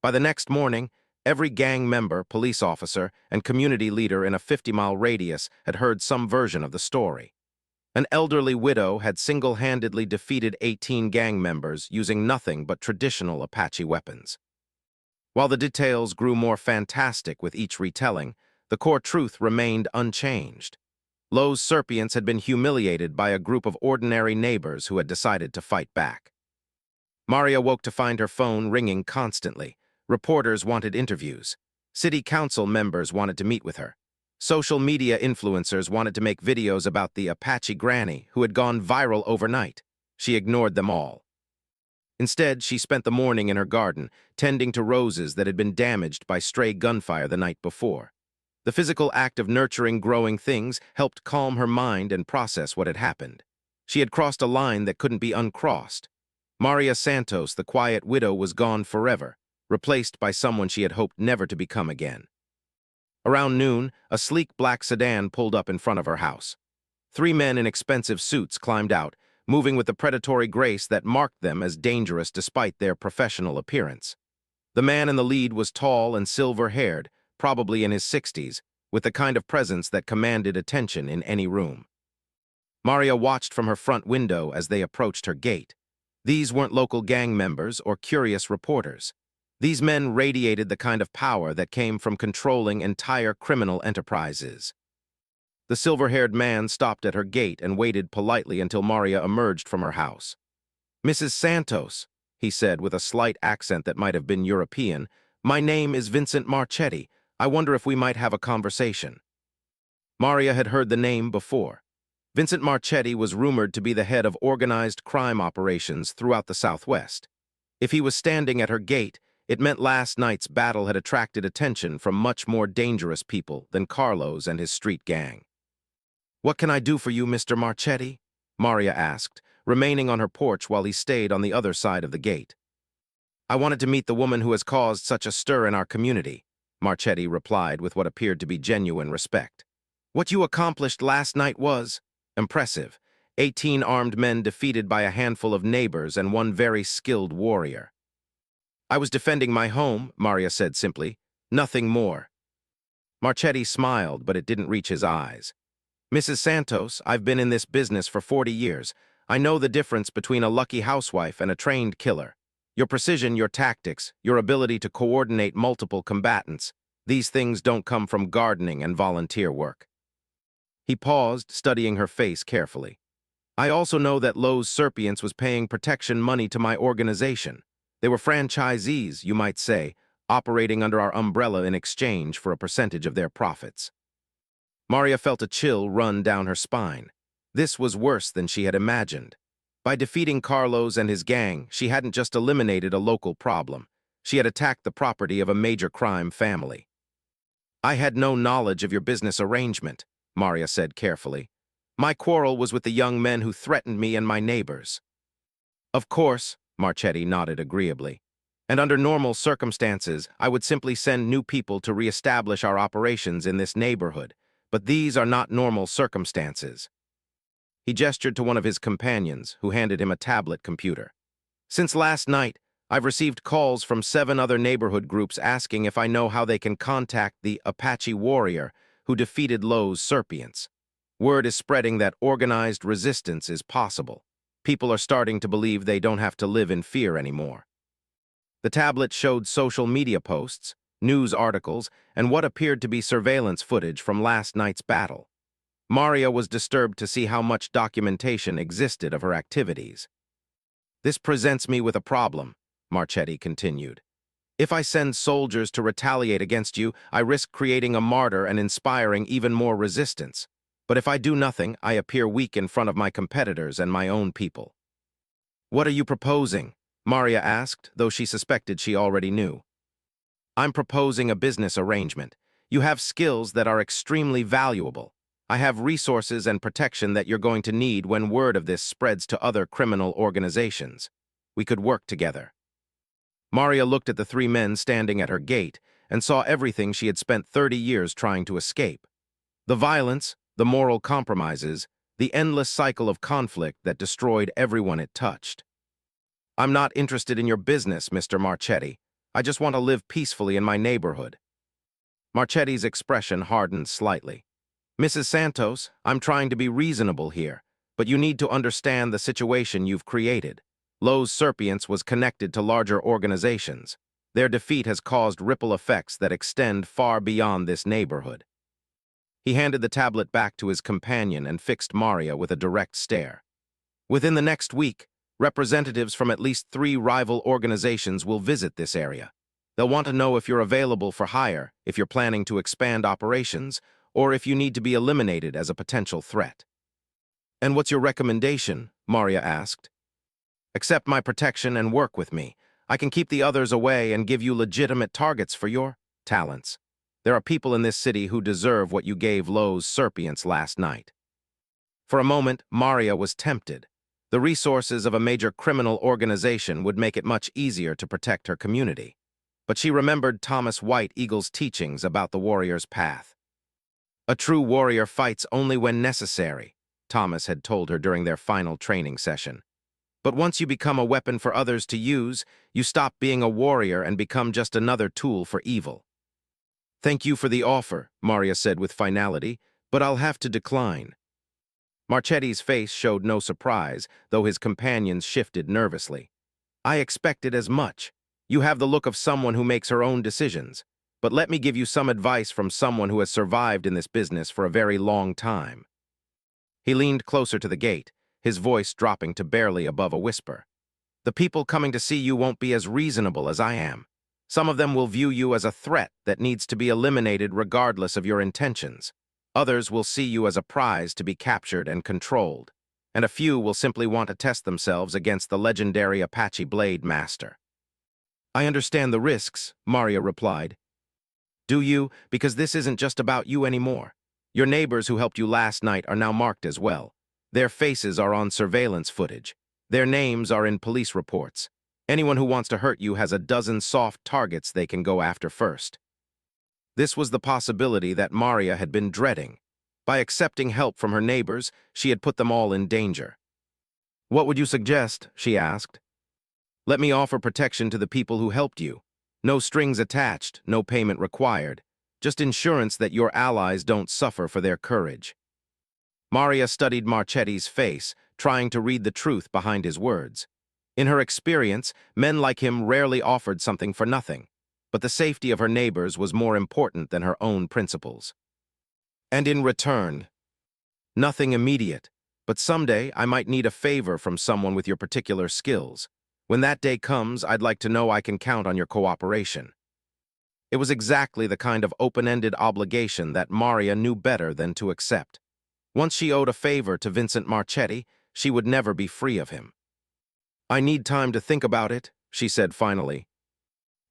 By the next morning, every gang member, police officer, and community leader in a 50-mile radius had heard some version of the story. An elderly widow had single-handedly defeated 18 gang members using nothing but traditional Apache weapons. While the details grew more fantastic with each retelling, the core truth remained unchanged. Los Serpients had been humiliated by a group of ordinary neighbors who had decided to fight back. Maria woke to find her phone ringing constantly. Reporters wanted interviews. City council members wanted to meet with her. Social media influencers wanted to make videos about the Apache granny who had gone viral overnight. She ignored them all. Instead, she spent the morning in her garden, tending to roses that had been damaged by stray gunfire the night before. The physical act of nurturing growing things helped calm her mind and process what had happened. She had crossed a line that couldn't be uncrossed. Maria Santos, the quiet widow, was gone forever, replaced by someone she had hoped never to become again. Around noon, a sleek black sedan pulled up in front of her house. 3 men in expensive suits climbed out, moving with the predatory grace that marked them as dangerous despite their professional appearance. The man in the lead was tall and silver-haired, probably in his 60s, with the kind of presence that commanded attention in any room. Maria watched from her front window as they approached her gate. These weren't local gang members or curious reporters. These men radiated the kind of power that came from controlling entire criminal enterprises. The silver-haired man stopped at her gate and waited politely until Maria emerged from her house. "Mrs. Santos," he said with a slight accent that might have been European. "My name is Vincent Marchetti. I wonder if we might have a conversation." Maria had heard the name before. Vincent Marchetti was rumored to be the head of organized crime operations throughout the Southwest. If he was standing at her gate, it meant last night's battle had attracted attention from much more dangerous people than Carlos and his street gang. "What can I do for you, Mr. Marchetti?" Maria asked, remaining on her porch while he stayed on the other side of the gate. "I wanted to meet the woman who has caused such a stir in our community," Marchetti replied with what appeared to be genuine respect. "What you accomplished last night was impressive. 18 armed men defeated by a handful of neighbors and one very skilled warrior." "I was defending my home," Maria said simply. "Nothing more." Marchetti smiled, but it didn't reach his eyes. "Mrs. Santos, I've been in this business for 40 years. I know the difference between a lucky housewife and a trained killer. Your precision, your tactics, your ability to coordinate multiple combatants, these things don't come from gardening and volunteer work." He paused, studying her face carefully. "I also know that Lowe's Serpients was paying protection money to my organization. They were franchisees, you might say, operating under our umbrella in exchange for a percentage of their profits." Maria felt a chill run down her spine. This was worse than she had imagined. By defeating Carlos and his gang, she hadn't just eliminated a local problem. She had attacked the property of a major crime family. "I had no knowledge of your business arrangement," Maria said carefully. "My quarrel was with the young men who threatened me and my neighbors." "Of course," Marchetti nodded agreeably. "And under normal circumstances, I would simply send new people to reestablish our operations in this neighborhood. But these are not normal circumstances." He gestured to one of his companions, who handed him a tablet computer. "Since last night, I've received calls from 7 other neighborhood groups asking if I know how they can contact the Apache warrior who defeated Lowe's Serpients. Word is spreading that organized resistance is possible. People are starting to believe they don't have to live in fear anymore." The tablet showed social media posts, news articles, and what appeared to be surveillance footage from last night's battle. Maria was disturbed to see how much documentation existed of her activities. "This presents me with a problem," Marchetti continued. "If I send soldiers to retaliate against you, I risk creating a martyr and inspiring even more resistance. But if I do nothing, I appear weak in front of my competitors and my own people." "What are you proposing?" Maria asked, though she suspected she already knew. "I'm proposing a business arrangement. You have skills that are extremely valuable. I have resources and protection that you're going to need when word of this spreads to other criminal organizations. We could work together." Maria looked at the 3 men standing at her gate and saw everything she had spent 30 years trying to escape. The violence, the moral compromises, the endless cycle of conflict that destroyed everyone it touched. "I'm not interested in your business, Mr. Marchetti. I just want to live peacefully in my neighborhood." Marchetti's expression hardened slightly. "Mrs. Santos, I'm trying to be reasonable here, but you need to understand the situation you've created. Lowe's Serpients was connected to larger organizations. Their defeat has caused ripple effects that extend far beyond this neighborhood." He handed the tablet back to his companion and fixed Maria with a direct stare. "Within the next week, representatives from at least 3 rival organizations will visit this area. They'll want to know if you're available for hire, if you're planning to expand operations, or if you need to be eliminated as a potential threat." "And what's your recommendation?" Maria asked. "Accept my protection and work with me. I can keep the others away and give you legitimate targets for your talents. There are people in this city who deserve what you gave Lowe's Serpients last night." For a moment, Maria was tempted. The resources of a major criminal organization would make it much easier to protect her community. But she remembered Thomas White Eagle's teachings about the warrior's path. "A true warrior fights only when necessary," Thomas had told her during their final training session. "But once you become a weapon for others to use, you stop being a warrior and become just another tool for evil." "Thank you for the offer," Maria said with finality, "but I'll have to decline." Marchetti's face showed no surprise, though his companions shifted nervously. "I expected as much. You have the look of someone who makes her own decisions. But let me give you some advice from someone who has survived in this business for a very long time." He leaned closer to the gate, his voice dropping to barely above a whisper. The people coming to see you won't be as reasonable as I am. Some of them will view you as a threat that needs to be eliminated regardless of your intentions. Others will see you as a prize to be captured and controlled. And a few will simply want to test themselves against the legendary Apache Blade Master. I understand the risks, Maria replied. Do you? Because this isn't just about you anymore. Your neighbors who helped you last night are now marked as well. Their faces are on surveillance footage. Their names are in police reports. Anyone who wants to hurt you has a dozen soft targets they can go after first. This was the possibility that Maria had been dreading. By accepting help from her neighbors, she had put them all in danger. What would you suggest? She asked. Let me offer protection to the people who helped you. No strings attached, no payment required. Just insurance that your allies don't suffer for their courage. Maria studied Marchetti's face, trying to read the truth behind his words. In her experience, men like him rarely offered something for nothing, but the safety of her neighbors was more important than her own principles. And in return, nothing immediate, but someday I might need a favor from someone with your particular skills. When that day comes, I'd like to know I can count on your cooperation. It was exactly the kind of open-ended obligation that Maria knew better than to accept. Once she owed a favor to Vincent Marchetti, she would never be free of him. I need time to think about it, she said finally.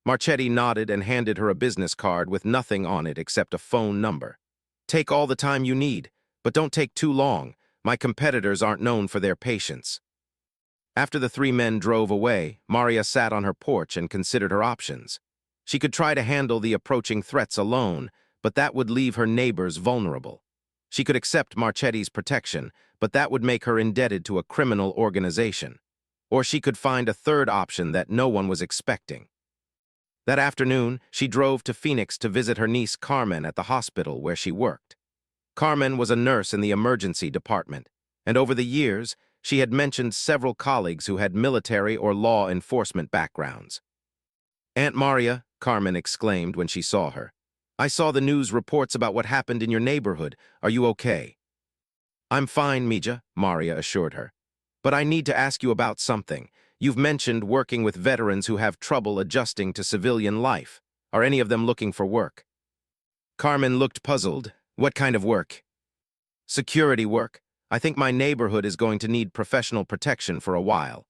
Marchetti nodded and handed her a business card with nothing on it except a phone number. Take all the time you need, but don't take too long. My competitors aren't known for their patience. After the three men drove away, Maria sat on her porch and considered her options. She could try to handle the approaching threats alone, but that would leave her neighbors vulnerable. She could accept Marchetti's protection, but that would make her indebted to a criminal organization. Or she could find a third option that no one was expecting. That afternoon, she drove to Phoenix to visit her niece Carmen at the hospital where she worked. Carmen was a nurse in the emergency department, and over the years, she had mentioned several colleagues who had military or law enforcement backgrounds. Aunt Maria, Carmen exclaimed when she saw her. I saw the news reports about what happened in your neighborhood. Are you okay? I'm fine, Mija, Maria assured her. But I need to ask you about something. You've mentioned working with veterans who have trouble adjusting to civilian life. Are any of them looking for work? Carmen looked puzzled. What kind of work? Security work. I think my neighborhood is going to need professional protection for a while.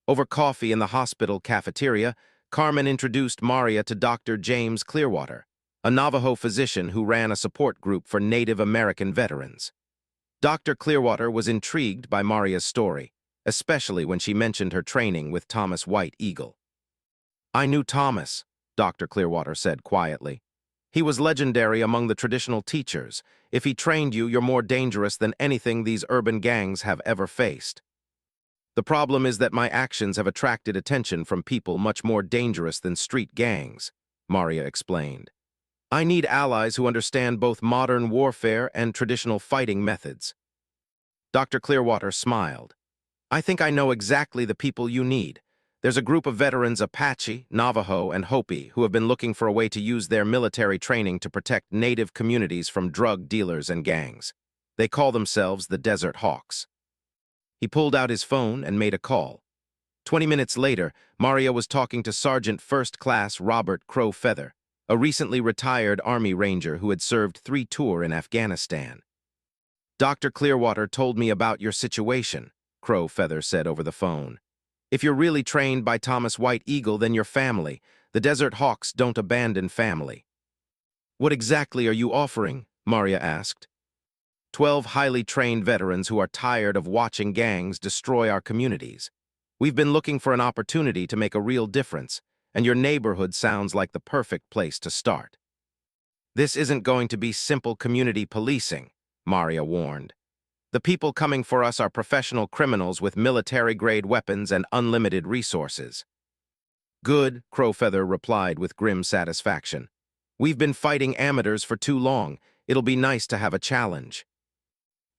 Over coffee in the hospital cafeteria, Carmen introduced Maria to Dr. James Clearwater, a Navajo physician who ran a support group for Native American veterans. Dr. Clearwater was intrigued by Maria's story, especially when she mentioned her training with Thomas White Eagle. I knew Thomas, Dr. Clearwater said quietly. He was legendary among the traditional teachers. If he trained you, you're more dangerous than anything these urban gangs have ever faced. The problem is that my actions have attracted attention from people much more dangerous than street gangs, Maria explained. I need allies who understand both modern warfare and traditional fighting methods. Dr. Clearwater smiled. I think I know exactly the people you need. There's a group of veterans Apache, Navajo, and Hopi who have been looking for a way to use their military training to protect native communities from drug dealers and gangs. They call themselves the Desert Hawks. He pulled out his phone and made a call. 20 minutes later, Maria was talking to Sergeant First Class Robert Crow Feather, a recently retired Army Ranger who had served 3 tours in Afghanistan. Dr. Clearwater told me about your situation, Crow Feather said over the phone. If you're really trained by Thomas White Eagle, then you're family. The Desert Hawks don't abandon family. What exactly are you offering? Maria asked. 12 highly trained veterans who are tired of watching gangs destroy our communities. We've been looking for an opportunity to make a real difference, and your neighborhood sounds like the perfect place to start. This isn't going to be simple community policing, Maria warned. The people coming for us are professional criminals with military-grade weapons and unlimited resources. Good, Crowfeather replied with grim satisfaction. We've been fighting amateurs for too long. It'll be nice to have a challenge.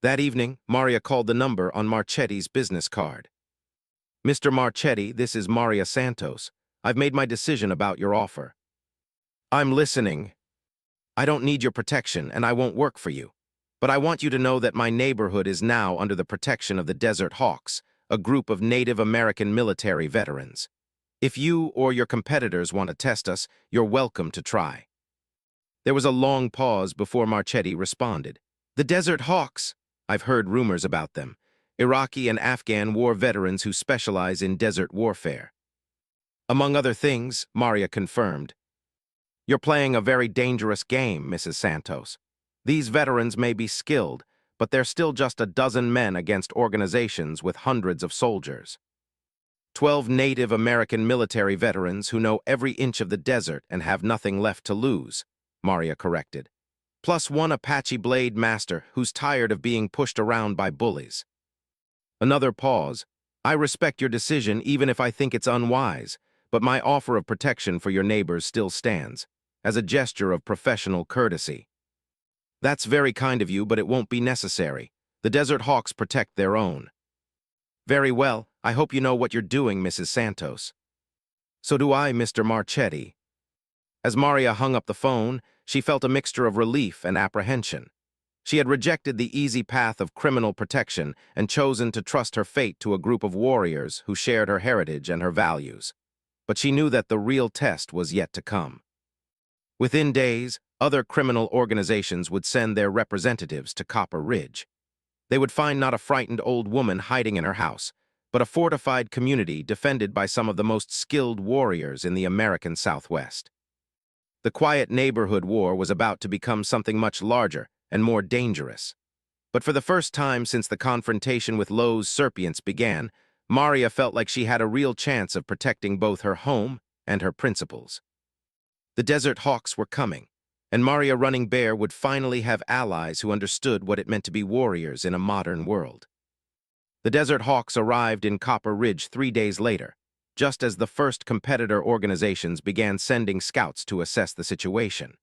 That evening, Maria called the number on Marchetti's business card. Mr. Marchetti, this is Maria Santos. I've made my decision about your offer. I'm listening. I don't need your protection, and I won't work for you. But I want you to know that my neighborhood is now under the protection of the Desert Hawks, a group of Native American military veterans. If you or your competitors want to test us, you're welcome to try. There was a long pause before Marchetti responded. The Desert Hawks. I've heard rumors about them. Iraqi and Afghan war veterans who specialize in desert warfare. Among other things, Maria confirmed. You're playing a very dangerous game, Mrs. Santos. These veterans may be skilled, but they're still just a dozen men against organizations with hundreds of soldiers. 12 Native American military veterans who know every inch of the desert and have nothing left to lose, Maria corrected. Plus one Apache blade master who's tired of being pushed around by bullies. Another pause. I respect your decision even if I think it's unwise, but my offer of protection for your neighbors still stands, as a gesture of professional courtesy. That's very kind of you, but it won't be necessary. The Desert Hawks protect their own. Very well, I hope you know what you're doing, Mrs. Santos. So do I, Mr. Marchetti. As Maria hung up the phone, she felt a mixture of relief and apprehension. She had rejected the easy path of criminal protection and chosen to trust her fate to a group of warriors who shared her heritage and her values. But she knew that the real test was yet to come. Within days, other criminal organizations would send their representatives to Copper Ridge. They would find not a frightened old woman hiding in her house, but a fortified community defended by some of the most skilled warriors in the American Southwest. The quiet neighborhood war was about to become something much larger and more dangerous. But for the first time since the confrontation with Lowe's Serpients began, Maria felt like she had a real chance of protecting both her home and her principles. The Desert Hawks were coming, and Maria Running Bear would finally have allies who understood what it meant to be warriors in a modern world. The Desert Hawks arrived in Copper Ridge 3 days later, just as the first competitor organizations began sending scouts to assess the situation.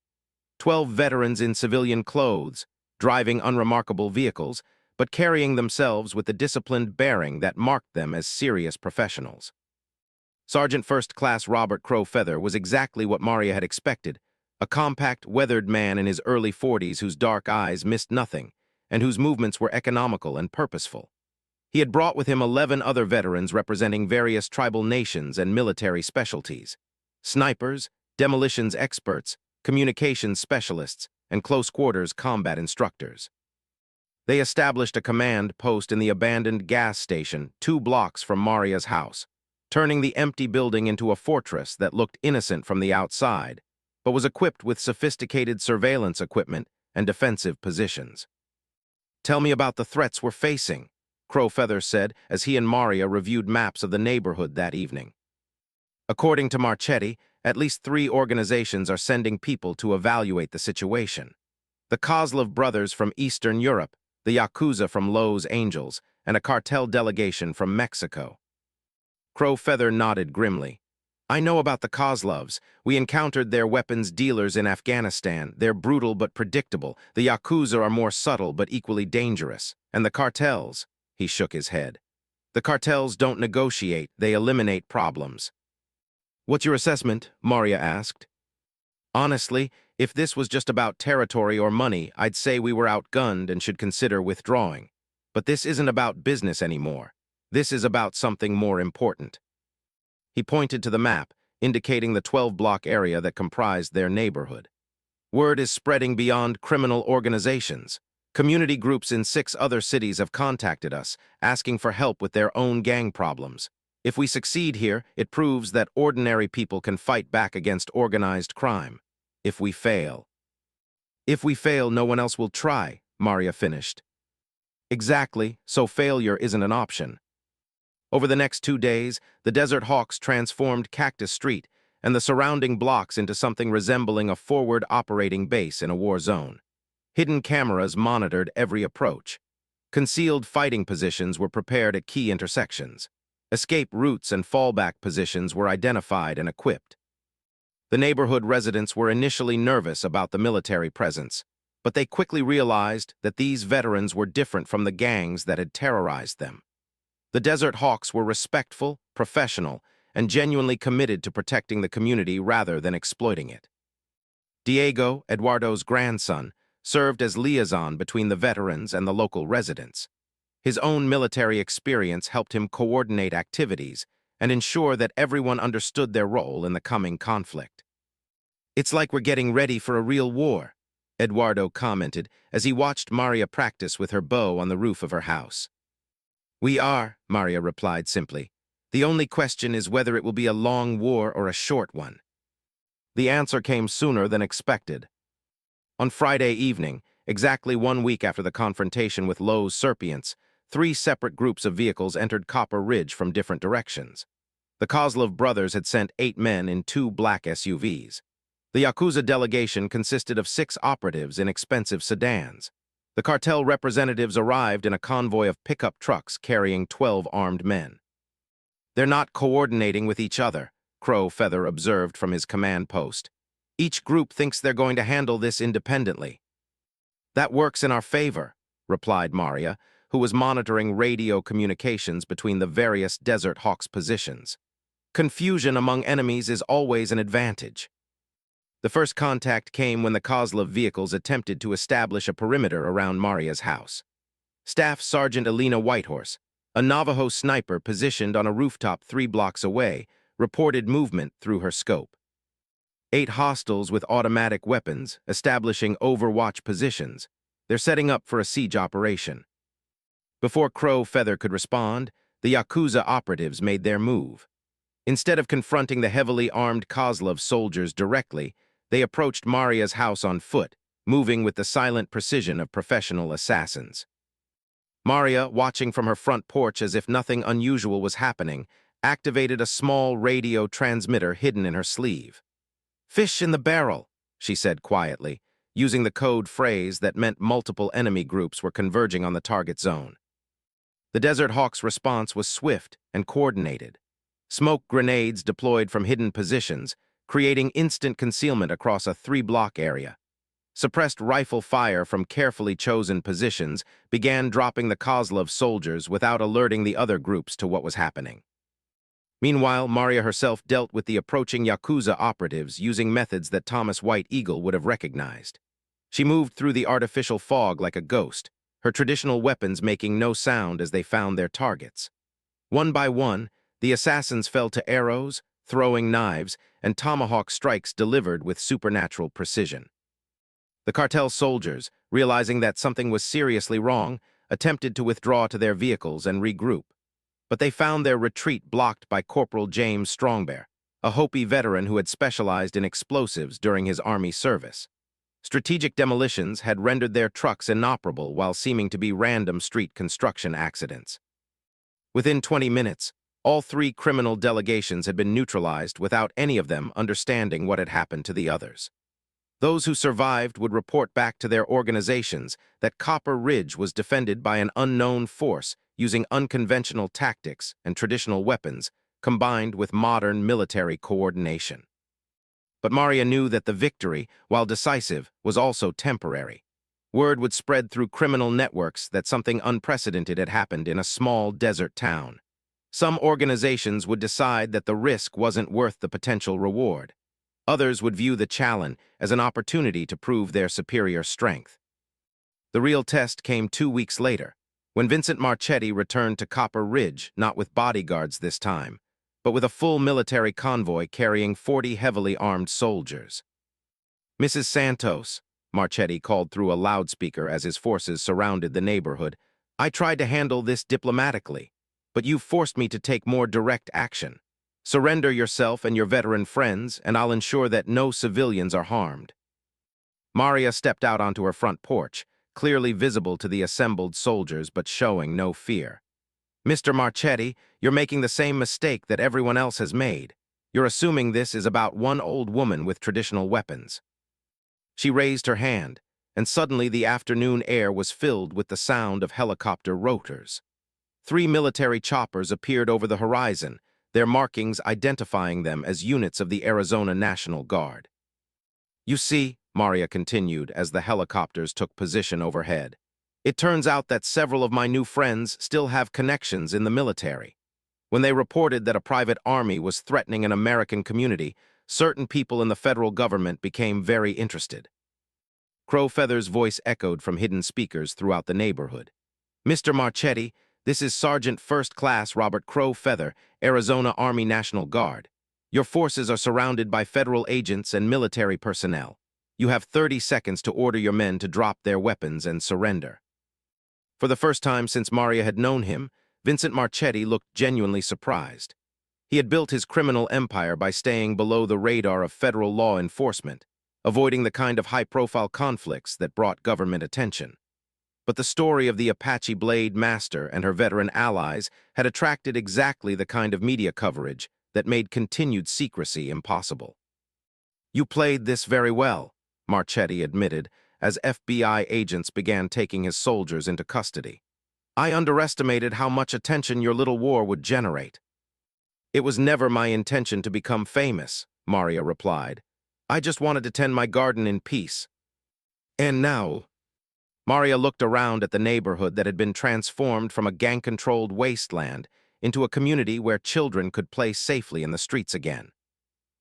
12 veterans in civilian clothes, driving unremarkable vehicles, but carrying themselves with the disciplined bearing that marked them as serious professionals. Sergeant First Class Robert Crow Feather was exactly what Maria had expected, a compact, weathered man in his early 40s whose dark eyes missed nothing, and whose movements were economical and purposeful. He had brought with him 11 other veterans representing various tribal nations and military specialties: snipers, demolitions experts, communications specialists, and close-quarters combat instructors. They established a command post in the abandoned gas station 2 blocks from Maria's house, turning the empty building into a fortress that looked innocent from the outside, but was equipped with sophisticated surveillance equipment and defensive positions. Tell me about the threats we're facing, Crow Feather said as he and Maria reviewed maps of the neighborhood that evening. According to Marchetti, at least 3 organizations are sending people to evaluate the situation. The Kozlov brothers from Eastern Europe, the Yakuza from Lowe's Angels, and a cartel delegation from Mexico. Crow Feather nodded grimly. I know about the Kozlovs. We encountered their weapons dealers in Afghanistan. They're brutal but predictable. The Yakuza are more subtle but equally dangerous. And the cartels, he shook his head. The cartels don't negotiate, they eliminate problems. What's your assessment? Maria asked. Honestly, if this was just about territory or money, I'd say we were outgunned and should consider withdrawing. But this isn't about business anymore. This is about something more important. He pointed to the map, indicating the 12-block area that comprised their neighborhood. Word is spreading beyond criminal organizations. Community groups in 6 other cities have contacted us, asking for help with their own gang problems. If we succeed here, it proves that ordinary people can fight back against organized crime. If we fail, no one else will try, Maria finished. Exactly, so failure isn't an option. Over the next 2 days, the Desert Hawks transformed Cactus Street and the surrounding blocks into something resembling a forward operating base in a war zone. Hidden cameras monitored every approach. Concealed fighting positions were prepared at key intersections. Escape routes and fallback positions were identified and equipped. The neighborhood residents were initially nervous about the military presence, but they quickly realized that these veterans were different from the gangs that had terrorized them. The Desert Hawks were respectful, professional, and genuinely committed to protecting the community rather than exploiting it. Diego, Eduardo's grandson, served as liaison between the veterans and the local residents. His own military experience helped him coordinate activities and ensure that everyone understood their role in the coming conflict. "It's like we're getting ready for a real war," Eduardo commented as he watched Maria practice with her bow on the roof of her house. "We are," Maria replied simply. "The only question is whether it will be a long war or a short one." The answer came sooner than expected. On Friday evening, exactly 1 week after the confrontation with Lowe's Serpients, 3 separate groups of vehicles entered Copper Ridge from different directions. The Kozlov brothers had sent 8 men in 2 black SUVs. The Yakuza delegation consisted of 6 operatives in expensive sedans. The cartel representatives arrived in a convoy of pickup trucks carrying 12 armed men. "They're not coordinating with each other," Crow Feather observed from his command post. "Each group thinks they're going to handle this independently." "That works in our favor," replied Maria, who was monitoring radio communications between the various Desert Hawks positions. "Confusion among enemies is always an advantage." The first contact came when the Kozlov vehicles attempted to establish a perimeter around Maria's house. Staff Sergeant Elena Whitehorse, a Navajo sniper positioned on a rooftop 3 blocks away, reported movement through her scope. 8 hostiles with automatic weapons establishing overwatch positions. They're setting up for a siege operation. Before Crow Feather could respond, the Yakuza operatives made their move. Instead of confronting the heavily armed Kozlov soldiers directly, they approached Maria's house on foot, moving with the silent precision of professional assassins. Maria, watching from her front porch as if nothing unusual was happening, activated a small radio transmitter hidden in her sleeve. "Fish in the barrel," she said quietly, using the code phrase that meant multiple enemy groups were converging on the target zone. The Desert Hawk's response was swift and coordinated. Smoke grenades deployed from hidden positions, creating instant concealment across a 3-block area. Suppressed rifle fire from carefully chosen positions began dropping the Kozlov soldiers without alerting the other groups to what was happening. Meanwhile, Maria herself dealt with the approaching Yakuza operatives using methods that Thomas White Eagle would have recognized. She moved through the artificial fog like a ghost, her traditional weapons making no sound as they found their targets. One by one, the assassins fell to arrows, throwing knives, and tomahawk strikes delivered with supernatural precision. The cartel soldiers, realizing that something was seriously wrong, attempted to withdraw to their vehicles and regroup. But they found their retreat blocked by Corporal James Strongbear, a Hopi veteran who had specialized in explosives during his Army service. Strategic demolitions had rendered their trucks inoperable while seeming to be random street construction accidents. Within 20 minutes, all 3 criminal delegations had been neutralized without any of them understanding what had happened to the others. Those who survived would report back to their organizations that Copper Ridge was defended by an unknown force using unconventional tactics and traditional weapons combined with modern military coordination. But Maria knew that the victory, while decisive, was also temporary. Word would spread through criminal networks that something unprecedented had happened in a small desert town. Some organizations would decide that the risk wasn't worth the potential reward. Others would view the challenge as an opportunity to prove their superior strength. The real test came 2 weeks later, when Vincent Marchetti returned to Copper Ridge, not with bodyguards this time, but with a full military convoy carrying 40 heavily armed soldiers. "Mrs. Santos," Marchetti called through a loudspeaker as his forces surrounded the neighborhood, "I tried to handle this diplomatically, but you've forced me to take more direct action. Surrender yourself and your veteran friends, and I'll ensure that no civilians are harmed." Maria stepped out onto her front porch, clearly visible to the assembled soldiers but showing no fear. "Mr. Marchetti, you're making the same mistake that everyone else has made. You're assuming this is about one old woman with traditional weapons." She raised her hand, and suddenly the afternoon air was filled with the sound of helicopter rotors. 3 military choppers appeared over the horizon, their markings identifying them as units of the Arizona National Guard. "You see," Maria continued as the helicopters took position overhead, "it turns out that several of my new friends still have connections in the military. When they reported that a private army was threatening an American community, certain people in the federal government became very interested." Crow Feather's voice echoed from hidden speakers throughout the neighborhood. Mr. Marchetti, this is Sergeant First Class Robert Crow Feather, Arizona Army National Guard. Your forces are surrounded by federal agents and military personnel. You have 30 seconds to order your men to drop their weapons and surrender. For the first time since Maria had known him, Vincent Marchetti looked genuinely surprised. He had built his criminal empire by staying below the radar of federal law enforcement, avoiding the kind of high-profile conflicts that brought government attention. But the story of the Apache Blade Master and her veteran allies had attracted exactly the kind of media coverage that made continued secrecy impossible. You played this very well, Marchetti admitted, as FBI agents began taking his soldiers into custody. I underestimated how much attention your little war would generate. It was never my intention to become famous, Maria replied. I just wanted to tend my garden in peace. And now, Maria looked around at the neighborhood that had been transformed from a gang-controlled wasteland into a community where children could play safely in the streets again.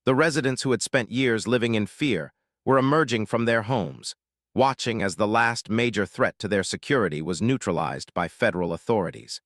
The residents who had spent years living in fear were emerging from their homes, watching as the last major threat to their security was neutralized by federal authorities.